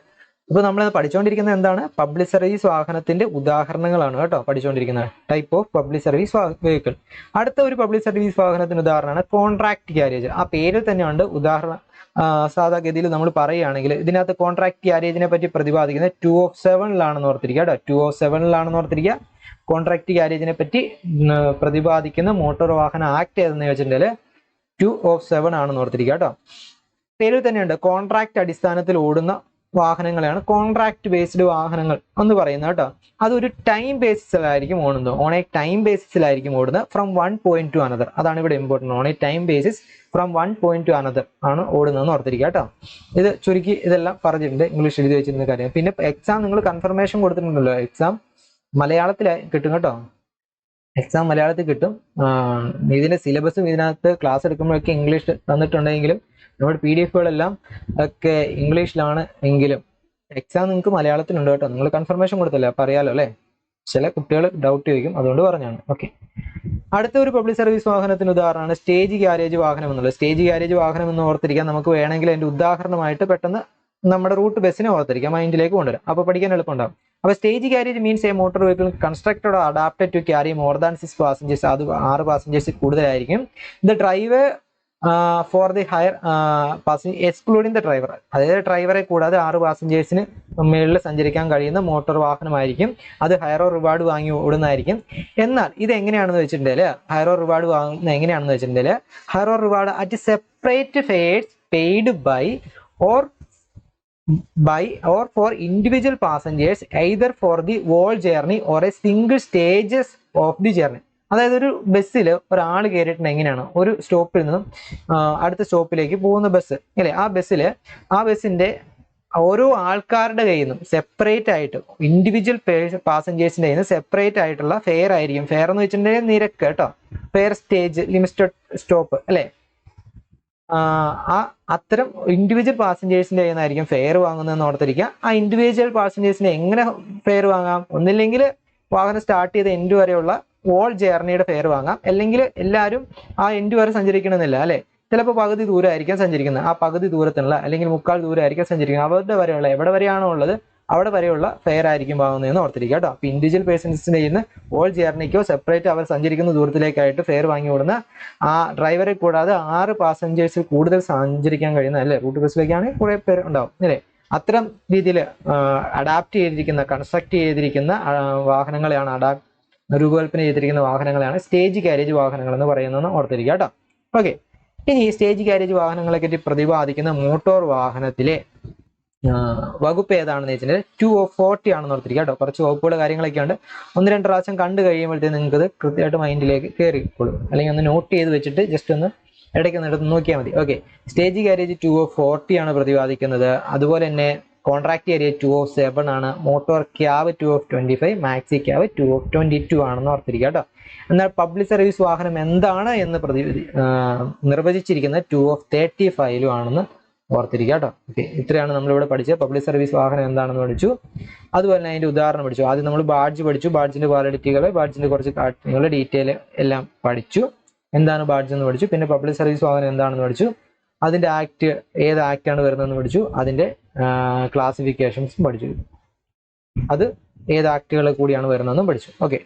ഇപ്പൊ നമ്മൾ പഠിച്ചുകൊണ്ടിരിക്കുന്നത് എന്താണ്? പബ്ലിക് സർവീസ് വാഹനത്തിന്റെ ഉദാഹരണങ്ങളാണ് കേട്ടോ പഠിച്ചുകൊണ്ടിരിക്കുന്നത്. Type of public service vehicle. അടുത്ത ഒരു പബ്ലിക് സർവീസ് വാഹനത്തിന് ഉദാഹരണമാണ് കോൺട്രാക്ട് ഗാരേജ്. ആ പേരിൽ തന്നെയുണ്ട് ഉദാഹരണം. സാധാഗതിയിൽ നമ്മൾ പറയുകയാണെങ്കിൽ ഇതിനകത്ത് കോൺട്രാക്ട് ഗാരേജിനെ പറ്റി പ്രതിപാദിക്കുന്നത് 2/7 ഓർത്തിരിക്കുക കേട്ടോ. 2/7 ഓർത്തിരിക്കുക. കോൺട്രാക്ട് ഗാരേജിനെ പറ്റി പ്രതിപാദിക്കുന്ന മോട്ടോർ വാഹന ആക്ട് ഏതെന്ന് ചോദിച്ചിട്ടുണ്ടെങ്കിൽ 2/7 ഓർത്തിരിക്കുക കേട്ടോ. പേരിൽ തന്നെയുണ്ട് കോൺട്രാക്ട് അടിസ്ഥാനത്തിൽ ഓടുന്ന വാഹനങ്ങളെയാണ് കോൺട്രാക്ട് ബേസ്ഡ് വാഹനങ്ങൾ എന്ന് പറയുന്നത് കേട്ടോ. അതൊരു ടൈം ബേസിസിലായിരിക്കും ഓടുന്നത്, ഓൺ എ ടൈം ബേസിസിലായിരിക്കും ഓടുന്നത്, from one point two another. അതാണ് ഇവിടെ important. On A time basis from one point two another ആണ് ഓടുന്നതെന്ന് ഓർത്തിരിക്കുക കേട്ടോ. ഇത് ചുരുക്കി ഇതെല്ലാം പറഞ്ഞിട്ടുണ്ട്, ഇംഗ്ലീഷ് എഴുതി വെച്ചിരുന്ന കാര്യം. പിന്നെ എക്സാം നിങ്ങൾ കൺഫർമേഷൻ കൊടുത്തിട്ടുണ്ടല്ലോ, എക്സാം മലയാളത്തിലായി കിട്ടും കേട്ടോ. എക്സാം മലയാളത്തിൽ കിട്ടും. ഇതിന്റെ സിലബസും ഇതിനകത്ത് ക്ലാസ് എടുക്കുമ്പോഴൊക്കെ ഇംഗ്ലീഷ് തന്നിട്ടുണ്ടെങ്കിലും നമ്മുടെ PDF ഒക്കെ ഇംഗ്ലീഷിലാണ് എങ്കിലും എക്സാം നിങ്ങൾക്ക് മലയാളത്തിലുണ്ട് കേട്ടോ. നിങ്ങൾ കൺഫർമേഷൻ കൊടുത്തല്ലേ, അപ്പൊ അറിയാലോ അല്ലേ. ചില കുട്ടികൾ ഡൗട്ട് ചോദിക്കും, അതുകൊണ്ട് പറഞ്ഞാണ്. ഓക്കെ, അടുത്ത ഒരു പബ്ലിക് സർവീസ് വാഹനത്തിന് ഉദാഹരണമാണ് സ്റ്റേജ് ഗ്യാരേജ് വാഹനം എന്നുള്ളത്. സ്റ്റേജ് ഗ്യാരേജ് വാഹനം എന്ന് ഓർത്തിരിക്കാൻ നമുക്ക് വേണമെങ്കിൽ അതിന്റെ ഉദാഹരണമായിട്ട് പെട്ടെന്ന് നമ്മുടെ റൂട്ട് ബസ്സിനെ ഓർത്തിരിക്കാം, മൈൻഡിലേക്ക് കൊണ്ടുവരാം, അപ്പോൾ പഠിക്കാൻ എളുപ്പമുണ്ടാകും. അപ്പോൾ stage carriage means a motor vehicle constructed or adapted to carry more than 6 passengers. അത് 6 പാസഞ്ചേഴ്സ് കൂടുതലായിരിക്കും. The driver for the hire passenger excluding the driver, അതായത് ഡ്രൈവറെ കൂടാതെ 6 പാസഞ്ചേഴ്സിന് മേളിൽ സഞ്ചരിക്കാൻ കഴിയുന്ന മോട്ടോർ വാഹനമായിരിക്കും. അത് ഹയറോ റിവാർഡ് വാങ്ങി ഓടുന്നതായിരിക്കും. എന്നാൽ ഇത് എങ്ങനെയാണെന്ന് വെച്ചിട്ടുണ്ടെങ്കിൽ, ഹയറോ റിവാർഡ് വാങ്ങുന്നത് എങ്ങനെയാണെന്ന് വെച്ചിട്ടുണ്ടെങ്കിൽ, ഹയറോ reward at separate fares paid by or for individual passengers either for the whole journey or a single stages of the journey. അതായത് ഒരു ബസ്സിൽ ഒരാൾ കയറിയിട്ടുണ്ട്, എങ്ങനെയാണ് ഒരു സ്റ്റോപ്പിൽ നിന്നും അടുത്ത സ്റ്റോപ്പിലേക്ക് പോകുന്ന ബസ് അല്ലേ, ആ ബസ്സിന്റെ ഓരോ ആൾക്കാരുടെ കയ്യിൽ നിന്നും സെപ്പറേറ്റ് ആയിട്ട് ഇൻഡിവിജ്വൽ പാസഞ്ചേഴ്സിന്റെ കയ്യിൽ നിന്ന് സെപ്പറേറ്റ് ആയിട്ടുള്ള ഫെയർ ആയിരിക്കും. ഫെയർ എന്ന് വെച്ചിട്ടുണ്ടെങ്കിൽ നിരക്ക് കേട്ടോ, ഫെയർ സ്റ്റേജ് ലിമിറ്റഡ് സ്റ്റോപ്പ് അല്ലേ. അത്തരം ഇൻഡിവിജ്വൽ പാസഞ്ചേഴ്സിന്റെ കയ്യിൽ നിന്നായിരിക്കും ഫെയർ വാങ്ങുന്നതെന്ന് ഓർത്തിരിക്കുക. ആ ഇൻഡിവിജ്വൽ പാസഞ്ചേഴ്സിന് എങ്ങനെ ഫെയർ വാങ്ങാം? ഒന്നില്ലെങ്കിൽ വാഹനം സ്റ്റാർട്ട് ചെയ്ത എൻഡ് വരെയുള്ള ഓൾ ജേർണിയുടെ ഫെയർ വാങ്ങാം, അല്ലെങ്കിൽ എല്ലാവരും ആ എൻഡ് വരെ സഞ്ചരിക്കണമെന്നില്ല അല്ലെ. ചിലപ്പോൾ പകുതി ദൂരമായിരിക്കാം സഞ്ചരിക്കുന്നത്, ആ പകുതി ദൂരത്തിനുള്ള അല്ലെങ്കിൽ മുക്കാൽ ദൂരമായിരിക്കാം സഞ്ചരിക്കുന്നത്. അവരുടെ വരെയുള്ള എവിടെ വരെയാണോ ഉള്ളത് അവിടെ വരെയുള്ള ഫെയർ ആയിരിക്കും വാങ്ങുന്നതെന്ന് ഓർത്തിരിക്കുക കേട്ടോ. അപ്പോൾ ഇൻഡിവിജ്വൽ പേഴ്സൺസിന്റെ കയ്യിൽ നിന്ന് ഓൾ ജേർണിക്കോ സെപ്പറേറ്റ് അവർ സഞ്ചരിക്കുന്ന ദൂരത്തിലേക്കായിട്ട് ഫെയർ വാങ്ങി കൊടുക്കുന്ന ആ ഡ്രൈവറെ കൂടാതെ 6 പാസഞ്ചേഴ്സിൽ കൂടുതൽ സഞ്ചരിക്കാൻ കഴിയുന്ന അല്ലെ, റൂട്ട് ബസ്സിലേക്കാണെങ്കിൽ കുറെ പേർ ഉണ്ടാവും അല്ലേ. അത്തരം രീതിയിൽ അഡാപ്റ്റ് ചെയ്തിരിക്കുന്ന കൺസ്ട്രക്ട് ചെയ്തിരിക്കുന്ന വാഹനങ്ങളെയാണ് രൂപകൽപ്പന ചെയ്തിരിക്കുന്ന വാഹനങ്ങളെയാണ് സ്റ്റേജ് കാരേജ് വാഹനങ്ങൾ എന്ന് പറയുന്നതെന്ന് ഓർത്തിരിക്കുക കേട്ടോ. ഓക്കെ, ഇനി സ്റ്റേജ് കാരേജ് വാഹനങ്ങളെ പറ്റി പ്രതിപാദിക്കുന്ന മോട്ടോർ വാഹനത്തിലെ വകുപ്പ് ഏതാണെന്ന് വെച്ചിട്ടുണ്ടെങ്കിൽ 240 ആണെന്ന് ഓർത്തിരിക്കുക കേട്ടോ. കുറച്ച് വകുപ്പുകളുടെ കാര്യങ്ങളൊക്കെ ഉണ്ട്, 1-2 പ്രാവശ്യം കണ്ടു കഴിയുമ്പോഴത്തേക്ക് നിങ്ങൾക്ക് കൃത്യമായിട്ട് മൈൻഡിലേക്ക് കയറിക്കോളും, അല്ലെങ്കിൽ ഒന്ന് നോട്ട് ചെയ്ത് വെച്ചിട്ട് ജസ്റ്റ് ഒന്ന് ഇടയ്ക്കൊന്ന് എടുത്ത് നോക്കിയാൽ മതി. ഓക്കെ, സ്റ്റേജ് കാരേജ് 240 ആണ് പ്രതിപാദിക്കുന്നത്. അതുപോലെ തന്നെ കോൺട്രാക്ട് ഏരിയ 207 ആണ്, മോട്ടോർ ക്യാബ് 225, മാക്സി ക്യാബ് 222 ആണെന്ന് ഓർത്തിരിക്കുക കേട്ടോ. എന്നാൽ പബ്ലിക് സർവീസ് വാഹനം എന്താണ് എന്ന് നിർവചിച്ചിരിക്കുന്നത് 235 ആണെന്ന് ഓർത്തിരിക്കുക കേട്ടോ. ഓക്കെ, ഇത്രയാണ് നമ്മളിവിടെ പഠിച്ചത്. പബ്ലിക് സർവീസ് വാഹനം എന്താണെന്ന് പഠിച്ചു, അതുപോലെ തന്നെ അതിന്റെ ഉദാഹരണം പഠിച്ചു. ആദ്യം നമ്മൾ ബാഡ്ജ് പഠിച്ചു, ബാഡ്ജിന്റെ ക്വാളിറ്റികൾ, ബാഡ്ജിന്റെ കുറച്ച് കാര്യങ്ങൾ ഡീറ്റെയിൽ എല്ലാം പഠിച്ചു. എന്താണ് ബാഡ്ജ് എന്ന് പഠിച്ചു. പിന്നെ പബ്ലിക് സർവീസ് വാഹനം എന്താണെന്ന് പഠിച്ചു, അതിന്റെ ആക്ട് ഏത് ആക്ട് ആണ് വരുന്നതെന്ന് പഠിച്ചു, അതിന്റെ ക്ലാസിഫിക്കേഷൻസും പഠിച്ചു, അത് ഏത് ആക്ടുകൾ കൂടിയാണ് വരുന്നതെന്നും പഠിച്ചു. ഓക്കെ,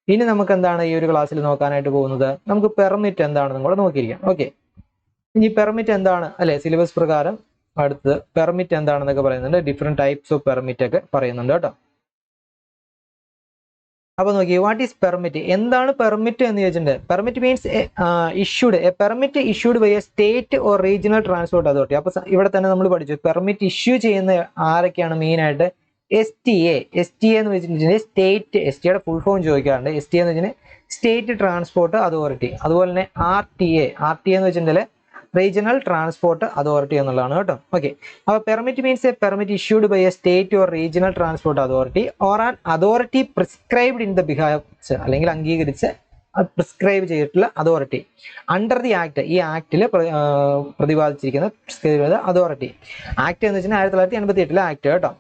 ഇനി നമുക്ക് എന്താണ് ഈ ഒരു ക്ലാസ്സിൽ നോക്കാനായിട്ട് പോകുന്നത്, നമുക്ക് പെർമിറ്റ് എന്താണെന്നും കൂടെ നോക്കിയിരിക്കാം. ഓക്കെ, ഇനി പെർമിറ്റ് എന്താണ് അല്ലെ, സിലബസ് പ്രകാരം അടുത്ത് പെർമിറ്റ് എന്താണെന്നൊക്കെ പറയുന്നുണ്ട്, ഡിഫറെന്റ് ടൈപ്സ് ഓഫ് പെർമിറ്റ് ഒക്കെ പറയുന്നുണ്ട് കേട്ടോ. അപ്പൊ നോക്കി, വാട്ട് ഈസ് പെർമിറ്റ്, എന്താണ് പെർമിറ്റ് എന്ന് ചോദിച്ചിട്ടുണ്ട്. Permit means permit issued by a state or regional transport authority. അപ്പൊ ഇവിടെ തന്നെ നമ്മൾ പഠിച്ചു പെർമിറ്റ് ഇഷ്യൂ ചെയ്യുന്ന ആരൊക്കെയാണ് മെയിൻ ആയിട്ട്. STA എന്ന് വെച്ചിട്ടുണ്ടെങ്കിൽ സ്റ്റേറ്റ്, STA ഫുൾ ഫോം ചോദിക്കാറുണ്ട്. STA എന്ന് വെച്ചിട്ടുണ്ടെങ്കിൽ സ്റ്റേറ്റ് ട്രാൻസ്പോർട്ട് അതോറിറ്റി. അതുപോലെ തന്നെ RTA എന്ന് വെച്ചിട്ടുണ്ടെങ്കിൽ റീജിയണൽ ട്രാൻസ്പോർട്ട് അതോറിറ്റി എന്നുള്ളതാണ് കേട്ടോ. ഓക്കെ, അപ്പോൾ permit means a permit issued by a state or regional transport authority or an authority prescribed in the behalf, അല്ലെങ്കിൽ അംഗീകരിച്ച് പ്രിസ്ക്രൈബ് ചെയ്തിട്ടുള്ള അതോറിറ്റി അണ്ടർ ദി ആക്ട്, ഈ ആക്ടിൽ പ്രതിപാദിച്ചിരിക്കുന്ന അതോറിറ്റി. ആക്ട് എന്ന് വെച്ചാൽ 1988 ആക്ട് കേട്ടോ.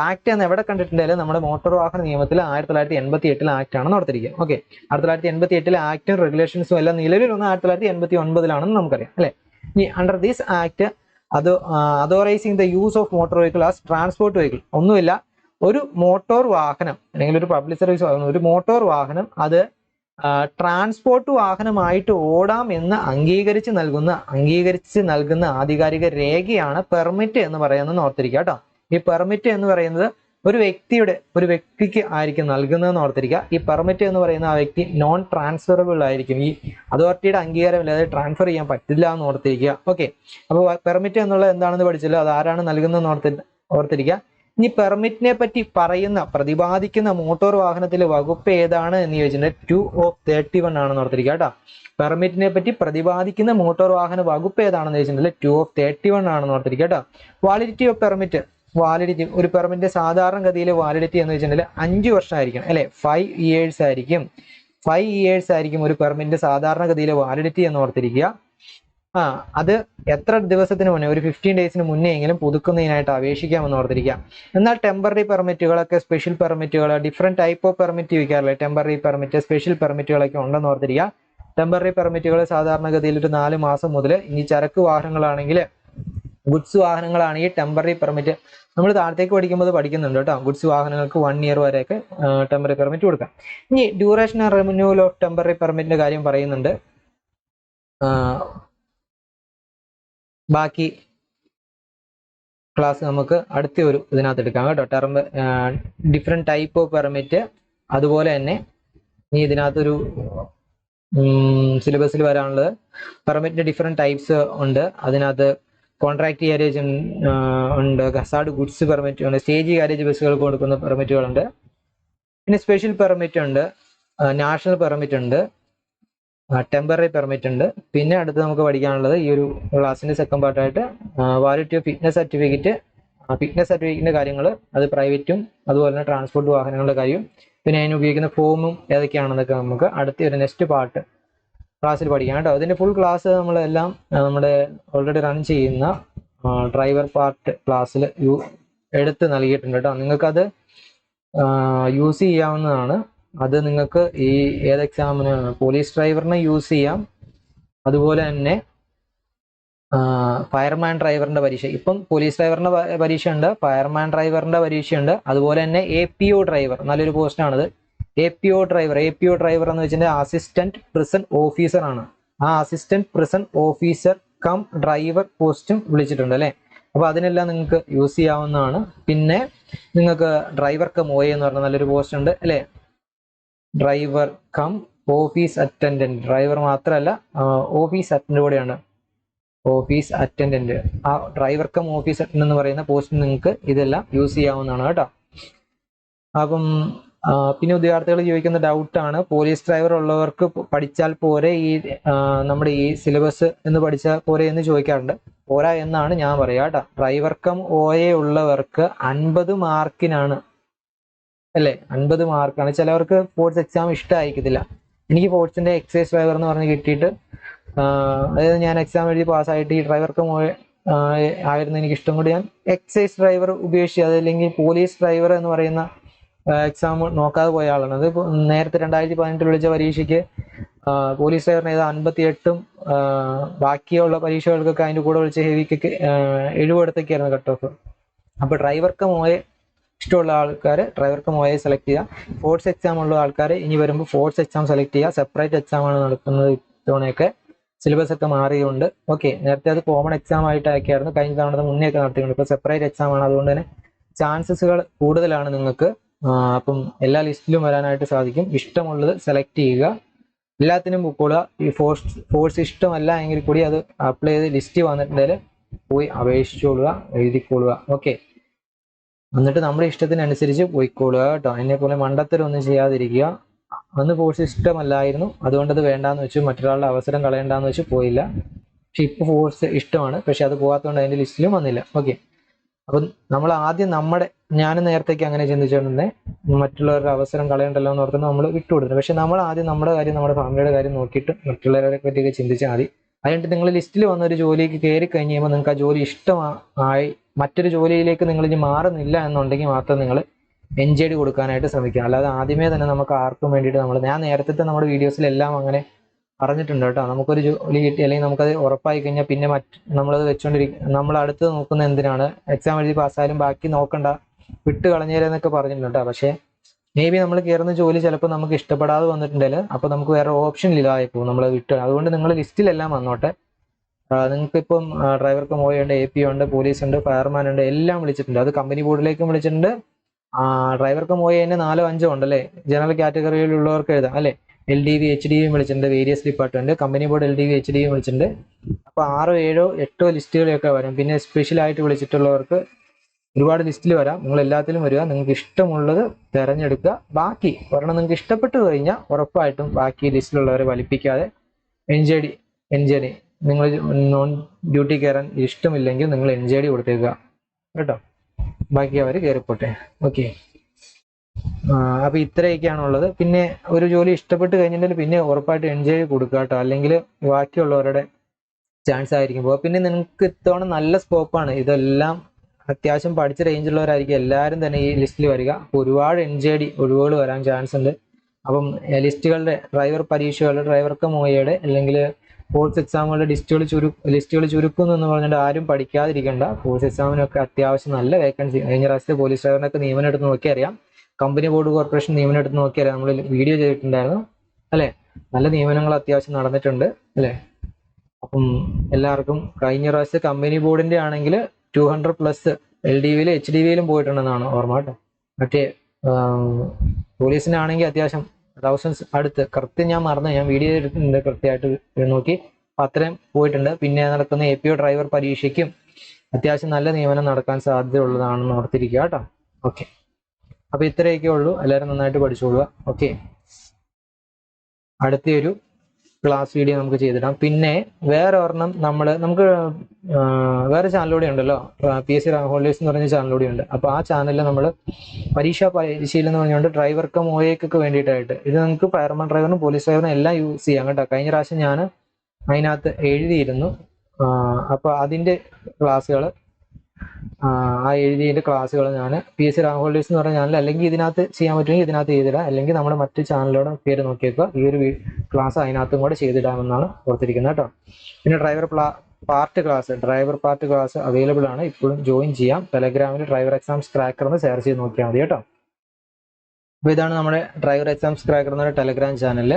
ആക്ട് എന്ന് എവിടെ കണ്ടിട്ടുണ്ടെങ്കിലും നമ്മുടെ മോട്ടോർ വാഹന നിയമത്തിൽ 1988 ആക്ട് ആണെന്ന് ഓർത്തിരിക്കുക. ഓക്കെ, 1988 ആക്ടും റെഗുലേഷൻസും എല്ലാം നിലവിൽ വന്ന 1989 നമുക്കറിയാം അല്ലെ. ഇനി under this act authorising the use of motor vehicle as transport vehicle, ഒന്നുമില്ല, ഒരു മോട്ടോർ വാഹനം അല്ലെങ്കിൽ ഒരു പബ്ലിക് സർവീസ് വാഹനം, ഒരു മോട്ടോർ വാഹനം അത് ട്രാൻസ്പോർട്ട് വാഹനമായിട്ട് ഓടാം എന്ന് അംഗീകരിച്ച് നൽകുന്ന ആധികാരിക രേഖയാണ് പെർമിറ്റ് എന്ന് പറയുന്നത് ഓർത്തിരിക്കുക കേട്ടോ. ഈ പെർമിറ്റ് എന്ന് പറയുന്നത് ഒരു വ്യക്തിക്ക് ആയിരിക്കും നൽകുന്നതെന്ന് ഓർത്തിരിക്കുക. ഈ പെർമിറ്റ് എന്ന് പറയുന്ന ആ വ്യക്തി നോൺ ട്രാൻസ്ഫറബിൾ ആയിരിക്കും, ഈ അതോറിറ്റിയുടെ അംഗീകാരമില്ലാതെ ട്രാൻസ്ഫർ ചെയ്യാൻ പറ്റില്ല എന്ന് ഓർത്തിരിക്കുക. ഓക്കെ, അപ്പോൾ പെർമിറ്റ് എന്നുള്ളത് എന്താണെന്ന് പഠിച്ചല്ലോ, അത് ആരാണ് നൽകുന്നതെന്ന് ഓർത്തിരിക്കുക. ഇനി പെർമിറ്റിനെ പറ്റി പറയുന്ന പ്രതിപാദിക്കുന്ന മോട്ടോർ വാഹനത്തിലെ വകുപ്പ് ഏതാണ് എന്ന് ചോദിച്ചിട്ടുണ്ടെങ്കിൽ 2/31 ആണെന്ന് ഓർത്തിരിക്കുക കേട്ടോ. പെർമിറ്റിനെ പറ്റി പ്രതിപാദിക്കുന്ന മോട്ടോർ വാഹന വകുപ്പ് ഏതാണെന്ന് ചോദിച്ചിട്ടുണ്ടെങ്കിൽ 2/31 ആണെന്ന് ഓർത്തിരിക്കുക കേട്ടോ. വാലിഡിറ്റി ഓഫ് പെർമിറ്റ്, വാലിഡിറ്റി ഒരു പെർമിറ്റിന്റെ സാധാരണഗതിയിലെ വാലിഡിറ്റി എന്ന് വെച്ചിട്ടുണ്ടെങ്കിൽ 5 വർഷമായിരിക്കും അല്ലെ, 5 years ആയിരിക്കും. 5 years ആയിരിക്കും ഒരു പെർമിറ്റിന്റെ സാധാരണഗതിയിലെ വാലിഡിറ്റി എന്ന് ഓർത്തിരിക്കുക. അത് എത്ര ദിവസത്തിന് മുന്നേ, ഒരു 15 ഡേയ്സിന് മുന്നേ എങ്കിലും പുതുക്കുന്നതിനായിട്ട് അപേക്ഷിക്കാമെന്ന് ഓർത്തിരിക്കുക. എന്നാൽ ടെമ്പററി പെർമിറ്റുകളൊക്കെ, സ്പെഷ്യൽ പെർമിറ്റുകൾ, ഡിഫറെന്റ് ടൈപ്പ് ഓഫ് പെർമിറ്റ് ചോദിക്കാറില്ല. ടെമ്പററി പെർമിറ്റ്, സ്പെഷ്യൽ പെർമിറ്റുകളൊക്കെ ഉണ്ടെന്ന് ഓർത്തിരിക്കുക. ടെമ്പററി പെർമിറ്റുകൾ സാധാരണഗതിയിൽ ഒരു 4 മാസം മുതൽ, ഇനി ചരക്ക് വാഹനങ്ങളാണെങ്കിൽ, ഗുഡ്സ് വാഹനങ്ങളാണെങ്കിൽ ടെമ്പററി പെർമിറ്റ് നമ്മൾ താഴത്തേക്ക് പഠിക്കുമ്പോൾ പഠിക്കുന്നുണ്ട് കേട്ടോ. ഗുഡ്സ് വാഹനങ്ങൾക്ക് 1 year വരെയൊക്കെ ടെമ്പററി പെർമിറ്റ് കൊടുക്കാം. ഇനി duration and renewal of temporary പെർമിറ്റിന്റെ കാര്യം പറയുന്നുണ്ട്. ബാക്കി ക്ലാസ് നമുക്ക് അടുത്ത ഒരു ഇതിനകത്ത് എടുക്കാം കേട്ടോ. ഡിഫറെന്റ് ടൈപ്പ് ഓഫ് പെർമിറ്റ്, അതുപോലെ തന്നെ ഇനി ഇതിനകത്തൊരു സിലബസിൽ വരാനുള്ളത് പെർമിറ്റിന്റെ ഡിഫറെന്റ് ടൈപ്സ് ഉണ്ട്. അതിനകത്ത് കോൺട്രാക്ട് ഗാരേജ് ഉണ്ട്, ഹസാർഡ് ഗുഡ്സ് പെർമിറ്റ് ഉണ്ട്, സ്റ്റേജ് ഗാരേജ് ബസ്സുകൾക്ക് കൊടുക്കുന്ന പെർമിറ്റുകളുണ്ട്, പിന്നെ സ്പെഷ്യൽ പെർമിറ്റ് ഉണ്ട്, നാഷണൽ പെർമിറ്റ് ഉണ്ട്, ടെമ്പററി പെർമിറ്റ് ഉണ്ട്. പിന്നെ അടുത്ത് നമുക്ക് പഠിക്കാനുള്ളത് ഈ ഒരു ക്ലാസ്സിന്റെ സെക്കൻഡ് പാർട്ടായിട്ട് validity of fitness certificate, fitness സർട്ടിഫിക്കറ്റിന്റെ കാര്യങ്ങൾ, അത് പ്രൈവറ്റും അതുപോലെ തന്നെ ട്രാൻസ്പോർട്ട് വാഹനങ്ങളുടെ കാര്യം, പിന്നെ അതിന് ഉപയോഗിക്കുന്ന ഫോമും ഏതൊക്കെയാണെന്നൊക്കെ നമുക്ക് അടുത്ത ഒരു നെക്സ്റ്റ് പാർട്ട് ക്ലാസ്സിൽ പഠിക്കാം കേട്ടോ. അതിന്റെ ഫുൾ ക്ലാസ് നമ്മളെല്ലാം നമ്മുടെ ഓൾറെഡി റൺ ചെയ്യുന്ന ഡ്രൈവർ പാർട്ട് ക്ലാസ്സിൽ എടുത്ത് നൽകിയിട്ടുണ്ട് കേട്ടോ. നിങ്ങൾക്കത് യൂസ് ചെയ്യാവുന്നതാണ്. അത് നിങ്ങൾക്ക് ഈ ഏത് എക്സാമിന്, പോലീസ് ഡ്രൈവറിന് യൂസ് ചെയ്യാം, അതുപോലെ തന്നെ ഫയർമാൻ ഡ്രൈവറിന്റെ പരീക്ഷ, ഇപ്പം പോലീസ് ഡ്രൈവറിന്റെ പരീക്ഷ ഉണ്ട്, ഫയർമാൻ ഡ്രൈവറിന്റെ പരീക്ഷയുണ്ട്, അതുപോലെ തന്നെ APO ഡ്രൈവർ, നല്ലൊരു പോസ്റ്റാണിത്. APO ഡ്രൈവർ എന്ന് വെച്ചിട്ടുണ്ടെങ്കിൽ അസിസ്റ്റന്റ് പ്രിസൺ ഓഫീസർ ആണ്. ആ assistant prison officer cum driver പോസ്റ്റും വിളിച്ചിട്ടുണ്ട് അല്ലെ. അപ്പൊ അതിനെല്ലാം നിങ്ങൾക്ക് യൂസ് ചെയ്യാവുന്നതാണ്. പിന്നെ നിങ്ങൾക്ക് ഡ്രൈവർ കം OA എന്ന് പറഞ്ഞ നല്ലൊരു പോസ്റ്റ് ഉണ്ട് അല്ലെ. Driver cum office attendant, driver മാത്രമല്ല ഓഫീസ് അറ്റൻഡന്റ് കൂടെയാണ്, ഓഫീസ് അറ്റൻഡന്റ്. ആ ഡ്രൈവർ കം ഓഫീസ് അറ്റൻഡന്റ് എന്ന് പറയുന്ന പോസ്റ്റിന് നിങ്ങൾക്ക് ഇതെല്ലാം യൂസ് ചെയ്യാവുന്നതാണ് കേട്ടോ. അപ്പം പിന്നെ ഉദ്യോഗാർത്ഥികൾ ചോദിക്കുന്ന ഡൗട്ടാണ്, പോലീസ് ഡ്രൈവർ ഉള്ളവർക്ക് പഠിച്ചാൽ പോരെ, ഈ നമ്മുടെ ഈ സിലബസ് എന്ന് പഠിച്ചാൽ പോരെ എന്ന് ചോദിക്കാറുണ്ട്. പോരാ എന്നാണ് ഞാൻ പറയാ കേട്ടോ. ഡ്രൈവർ കം OA ഉള്ളവർക്ക് 50 മാർക്കിനാണ് അല്ലേ, 50 മാർക്കാണ്. ചിലവർക്ക് സ്പോർട്സ് എക്സാം ഇഷ്ടമായിരിക്കത്തില്ല. എനിക്ക് സ്പോർട്സിന്റെ എക്സൈസ് ഡ്രൈവർ എന്ന് പറഞ്ഞ് കിട്ടിയിട്ട്, അതായത് ഞാൻ എക്സാം എഴുതി പാസ്സായിട്ട് ഈ ഡ്രൈവർ കം OA ആയിരുന്നു എനിക്ക് ഇഷ്ടം കൊണ്ട് ഞാൻ എക്സൈസ് ഡ്രൈവർ ഉപേക്ഷിച്ച്, അതല്ലെങ്കിൽ പോലീസ് ഡ്രൈവർ എന്ന് പറയുന്ന എക്സാം നോക്കാതെ പോയ ആളാണ്. അത് നേരത്തെ 2018 വിളിച്ച പരീക്ഷയ്ക്ക് പോലീസ് ഡ്രൈവറിന് ഏതാ 58ഉം ബാക്കിയുള്ള പരീക്ഷകൾക്കൊക്കെ അതിൻ്റെ കൂടെ വിളിച്ച ഹെവിക്കൊക്കെ 70 കട്ട് ഓഫ്. അപ്പൊ ഡ്രൈവർ കം OA ഇഷ്ടമുള്ള ആൾക്കാർ ഡ്രൈവർ കം OA സെലക്ട് ചെയ്യുക. സ്പോർട്സ് എക്സാം ഉള്ള ആൾക്കാർ ഇനി വരുമ്പോൾ സ്പോർട്സ് എക്സാം സെലക്ട് ചെയ്യുക. സെപ്പറേറ്റ് എക്സാം ആണ് നടക്കുന്നത് ഇത്തവണയൊക്കെ, സിലബസ് ഒക്കെ മാറിയുണ്ട്. ഓക്കെ, നേരത്തെ അത് കോമൺ എക്സാം ആയിട്ടാക്കിയായിരുന്നു, കഴിഞ്ഞ തവണ മുന്നേ ഒക്കെ നടത്തിയിട്ടുണ്ട്. ഇപ്പൊ സെപ്പറേറ്റ് എക്സാം ആണ്, അതുകൊണ്ട് തന്നെ ചാൻസസുകൾ കൂടുതലാണ് നിങ്ങൾക്ക്. അപ്പം എല്ലാ ലിസ്റ്റിലും വരാനായിട്ട് സാധിക്കും. ഇഷ്ടമുള്ളത് സെലക്ട് ചെയ്യുക, എല്ലാത്തിനും പൊക്കോളുക. ഈ ഫോഴ്സ് ഇഷ്ടമല്ല എങ്കിൽ കൂടി അത് അപ്ലൈ ചെയ്ത് ലിസ്റ്റ് വന്നിട്ടുണ്ടെങ്കിൽ പോയി അപേക്ഷിച്ചോളുക, എഴുതിക്കൊള്ളുക. ഓക്കെ, എന്നിട്ട് നമ്മുടെ ഇഷ്ടത്തിനനുസരിച്ച് പോയിക്കോളുക കേട്ടോ. എന്നെ പോലെ മണ്ടത്തരൊന്നും ചെയ്യാതിരിക്കുക. അന്ന് ഫോഴ്സ് ഇഷ്ടമല്ലായിരുന്നു, അതുകൊണ്ട് അത് വേണ്ടാന്ന് വെച്ചു, മറ്റൊരാളുടെ അവസരം കളയണ്ടെന്ന് വെച്ച് പോയില്ല. പക്ഷെ ഇപ്പൊ ഫോഴ്സ് ഇഷ്ടമാണ്, പക്ഷെ അത് പോകാത്തതുകൊണ്ട് അതിന്റെ ലിസ്റ്റിലും വന്നില്ല. ഓക്കെ, അപ്പം നമ്മൾ ആദ്യം ഞാൻ നേരത്തേക്ക് അങ്ങനെ ചിന്തിച്ചിട്ടുണ്ടേ, മറ്റുള്ളവരുടെ അവസരം കളയണ്ടല്ലോ എന്ന് ഓർത്ത് നമ്മൾ വിട്ടുകൊടുക്കുന്നത്. പക്ഷെ നമ്മൾ ആദ്യം നമ്മുടെ കാര്യം, നമ്മുടെ ഫാമിലിയുടെ കാര്യം നോക്കിയിട്ട് മറ്റുള്ളവരെ പറ്റിയൊക്കെ ചിന്തിച്ചാൽ മതി. അതിനായിട്ട് നിങ്ങൾ ലിസ്റ്റിൽ വന്ന ഒരു ജോലിക്ക് കയറി കഴിഞ്ഞ് കഴിയുമ്പോൾ നിങ്ങൾക്ക് ആ ജോലി ഇഷ്ടമായി മറ്റൊരു ജോലിയിലേക്ക് നിങ്ങൾ ഇനി മാറുന്നില്ല എന്നുണ്ടെങ്കിൽ മാത്രം നിങ്ങൾ NJD കൊടുക്കാനായിട്ട് ശ്രമിക്കുക. അല്ലാതെ ആദ്യമേ തന്നെ നമുക്ക് ആർക്കും വേണ്ടിയിട്ട് ഞാൻ നേരത്തെ നമ്മുടെ വീഡിയോസിലെല്ലാം അങ്ങനെ പറഞ്ഞിട്ടുണ്ട് കേട്ടോ. നമുക്കൊരു ജോലി കിട്ടി അല്ലെങ്കിൽ നമുക്കത് ഉറപ്പായി കഴിഞ്ഞാൽ പിന്നെ നമ്മളത് വെച്ചോണ്ടിരിക്കും, നമ്മൾ അടുത്ത് നോക്കുന്ന എന്തിനാണ്, എക്സാം എഴുതി പാസ്സായാലും ബാക്കി നോക്കണ്ട, വിട്ട് കളഞ്ഞേരെന്നൊക്കെ പറഞ്ഞിട്ടുണ്ട്. പക്ഷേ മേ ബി നമ്മൾ കയറുന്ന ജോലി ചിലപ്പോൾ നമുക്ക് ഇഷ്ടപ്പെടാതെ വന്നിട്ടുണ്ടെങ്കിൽ അപ്പോൾ നമുക്ക് വേറെ ഓപ്ഷൻ ഇല്ലാതായിപ്പോൾ നമ്മൾ വിട്ട്. അതുകൊണ്ട് നിങ്ങൾ ലിസ്റ്റിലെല്ലാം വന്നോട്ടെ. നിങ്ങൾക്ക് ഇപ്പം ഡ്രൈവർ കം OA ഉണ്ട്, APO ഉണ്ട്, പോലീസ് ഉണ്ട്, ഫയർമാൻ ഉണ്ട്, എല്ലാം വിളിച്ചിട്ടുണ്ട്. അത് കമ്പനി ബോർഡിലേക്കും വിളിച്ചിട്ടുണ്ട്. ഡ്രൈവർ കം OA തന്നെ 4 5 ഉണ്ടല്ലേ, ജനറൽ കാറ്റഗറിയിലുള്ളവർക്ക് എഴുതാം അല്ലെ. LDV HDV വിളിച്ചിട്ടുണ്ട്, various department, company board LDV HDV വിളിച്ചിട്ടുണ്ട്. അപ്പൊ 6 7 8 ലിസ്റ്റുകളൊക്കെ വരും. പിന്നെ സ്പെഷ്യൽ ആയിട്ട് വിളിച്ചിട്ടുള്ളവർക്ക് ഒരുപാട് ലിസ്റ്റിൽ വരാം, നിങ്ങൾ എല്ലാത്തിലും വരിക, നിങ്ങൾക്ക് ഇഷ്ടമുള്ളത് തിരഞ്ഞെടുക്കുക. ബാക്കി ഒരെണ്ണം നിങ്ങൾക്ക് ഇഷ്ടപ്പെട്ടു കഴിഞ്ഞാൽ ഉറപ്പായിട്ടും ബാക്കി ലിസ്റ്റിലുള്ളവരെ വലിപ്പിക്കാതെ NJD നിങ്ങൾ നോൺ ഡ്യൂട്ടി കയറാൻ ഇഷ്ടമില്ലെങ്കിൽ നിങ്ങൾ NJD കൊടുത്തേക്കുക കേട്ടോ, ബാക്കി അവർ കയറിപ്പോട്ടെ. ഓക്കെ, അപ്പൊ ഇത്രയൊക്കെയാണുള്ളത്. പിന്നെ ഒരു ജോലി ഇഷ്ടപ്പെട്ട് കഴിഞ്ഞിട്ടുണ്ടെങ്കിൽ പിന്നെ ഉറപ്പായിട്ട് NJD കൊടുക്കുക കേട്ടോ, അല്ലെങ്കിൽ ബാക്കിയുള്ളവരുടെ ചാൻസ് ആയിരിക്കും പോവുക. പിന്നെ നിങ്ങൾക്ക് ഇത്തവണ നല്ല സ്കോപ്പാണ്, ഇതെല്ലാം അത്യാവശ്യം പഠിച്ച റേഞ്ചുള്ളവരായിരിക്കും എല്ലാവരും തന്നെ ഈ ലിസ്റ്റിൽ വരിക. അപ്പോൾ ഒരുപാട് NJD ഒഴിവുകൾ വരാൻ ചാൻസ് ഉണ്ട്. അപ്പം ലിസ്റ്റുകളുടെ ഡ്രൈവർ പരീക്ഷകളുടെ ഡ്രൈവർക്ക് മോയയുടെ അല്ലെങ്കിൽ ഫോഴ്സ് എക്സാമുകളുടെ ലിസ്റ്റുകൾ ചുരുക്കുന്നു എന്ന് പറഞ്ഞിട്ട് ആരും പഠിക്കാതിരിക്കേണ്ട. ഫോഴ്സ് എക്സാമിനൊക്കെ അത്യാവശ്യം നല്ല വേക്കൻസി, കഴിഞ്ഞ പ്രാവശ്യത്തെ പോലീസ് ഡ്രൈവറിനൊക്കെ നിയമനം എടുത്ത് നോക്കി അറിയാം, കമ്പനി ബോർഡ് കോർപ്പറേഷൻ നിയമനം എടുത്ത് നോക്കി അറിയാം, നമ്മൾ വീഡിയോ ചെയ്തിട്ടുണ്ടായിരുന്നു അല്ലേ. നല്ല നിയമനങ്ങൾ അത്യാവശ്യം നടന്നിട്ടുണ്ട് അല്ലേ. അപ്പം എല്ലാവർക്കും കഴിഞ്ഞ പ്രാവശ്യത്തെ കമ്പനി ബോർഡിന്റെ ആണെങ്കിൽ 200+ LDVയിലും HDVയിലും പോയിട്ടുണ്ടെന്നാണ് ഓർമ്മ കേട്ടോ. മറ്റേ പോലീസിനാണെങ്കിൽ അത്യാവശ്യം 1000 അടുത്ത്, കൃത്യം ഞാൻ മറന്നു, ഞാൻ വീഡിയോ എടുത്തിട്ടുണ്ട് കൃത്യമായിട്ട് നോക്കി, അത്രയും പോയിട്ടുണ്ട്. പിന്നെ നടക്കുന്ന APO ഡ്രൈവർ പരീക്ഷയ്ക്കും അത്യാവശ്യം നല്ല നിയമനം നടക്കാൻ സാധ്യതയുള്ളതാണെന്ന് ഓർത്തിരിക്കുക കേട്ടോ. ഓക്കെ, അപ്പൊ ഇത്രയൊക്കെ ഉള്ളൂ, എല്ലാവരും നന്നായിട്ട് പഠിച്ചോളുക. ഓക്കെ, അടുത്തൊരു ക്ലാസ് വീഡിയോ നമുക്ക് ചെയ്തിടാം. പിന്നെ വേറെ ഒരെണ്ണം നമുക്ക് വേറെ ചാനലൂടെ ഉണ്ടല്ലോ, PSC റാങ്ക് ഹോൾഡേഴ്സ് എന്ന് പറഞ്ഞ ചാനലൂടെ ഉണ്ട്. അപ്പോൾ ആ ചാനലിൽ നമ്മൾ പരീക്ഷാ പരിശീലനം എന്ന് പറഞ്ഞുകൊണ്ട് ഡ്രൈവർക്കും OAക്കൊക്കെ വേണ്ടിയിട്ടായിട്ട്, ഇത് നിങ്ങൾക്ക് ഫയർമാൻ ഡ്രൈവറിനും പോലീസ് ഡ്രൈവറിനും എല്ലാം യൂസ് ചെയ്യാം കേട്ടോ. കഴിഞ്ഞ പ്രാവശ്യം ഞാൻ അതിനകത്ത് എഴുതിയിരുന്നു. അപ്പോൾ അതിൻ്റെ ക്ലാസ്സുകൾ, ആ എഴുതിയതിൻ്റെ ക്ലാസ്സുകൾ ഞാൻ PSC റാങ്ക് ഹോൾഡേഴ്സ് എന്ന് പറഞ്ഞ ചാനൽ, അല്ലെങ്കിൽ ഇതിനകത്ത് ചെയ്യാൻ പറ്റുമെങ്കിൽ ഇതിനകത്ത് ചെയ്തിടാം, അല്ലെങ്കിൽ നമ്മുടെ മറ്റ് ചാനലിലൂടെ പേര് നോക്കിയേക്കുക, ഈ ഒരു ക്ലാസ് അതിനകത്തും കൂടെ ചെയ്തിടാമെന്നാണ് ഓർത്തിരിക്കുന്നത് കേട്ടോ. പിന്നെ ഡ്രൈവർ പാർട്ട് ക്ലാസ് അവൈലബിൾ ആണ്, ഇപ്പോഴും ജോയിൻ ചെയ്യാം. ടെലഗ്രാമിൽ ഡ്രൈവർ എക്സാംസ് ക്രാക്കർ എന്ന് ഷെയർ ചെയ്ത് നോക്കിയാൽ മതി കേട്ടോ. അപ്പോൾ ഇതാണ് നമ്മുടെ ഡ്രൈവർ എക്സാംസ് ക്രാക്കർ എന്ന Telegram channel.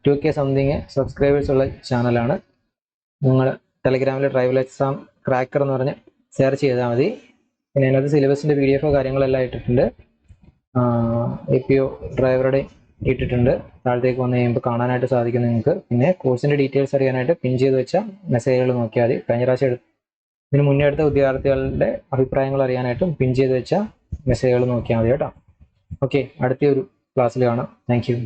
2K something subscribers ഉള്ള ചാനലാണ്. നിങ്ങൾ ടെലഗ്രാമിൽ ഡ്രൈവർ എക്സാം ക്രാക്കർ എന്ന് പറഞ്ഞ് ഷെയർ ചെയ്താൽ മതി. പിന്നെ അതിനകത്ത് സിലബസിൻ്റെ PDF കാര്യങ്ങളെല്ലാം ഇട്ടിട്ടുണ്ട്, APO ഡ്രൈവറുടെ ഇട്ടിട്ടുണ്ട്, താഴത്തേക്ക് വന്നു കഴിയുമ്പോൾ കാണാനായിട്ട് സാധിക്കും നിങ്ങൾക്ക്. പിന്നെ കോഴ്സിൻ്റെ ഡീറ്റെയിൽസ് അറിയാനായിട്ട് പിൻ ചെയ്ത് വെച്ച മെസ്സേജുകൾ നോക്കിയാൽ മതി. കഴിഞ്ഞ പ്രാവശ്യം ഇതിന് മുന്നേ എടുത്ത വിദ്യാർത്ഥികളുടെ അഭിപ്രായങ്ങൾ അറിയാനായിട്ടും പിൻ ചെയ്ത് വെച്ച മെസ്സേജുകൾ നോക്കിയാൽ മതി കേട്ടോ. ഓക്കെ, അടുത്ത ഒരു ക്ലാസ്സിൽ കാണാം. Thank you.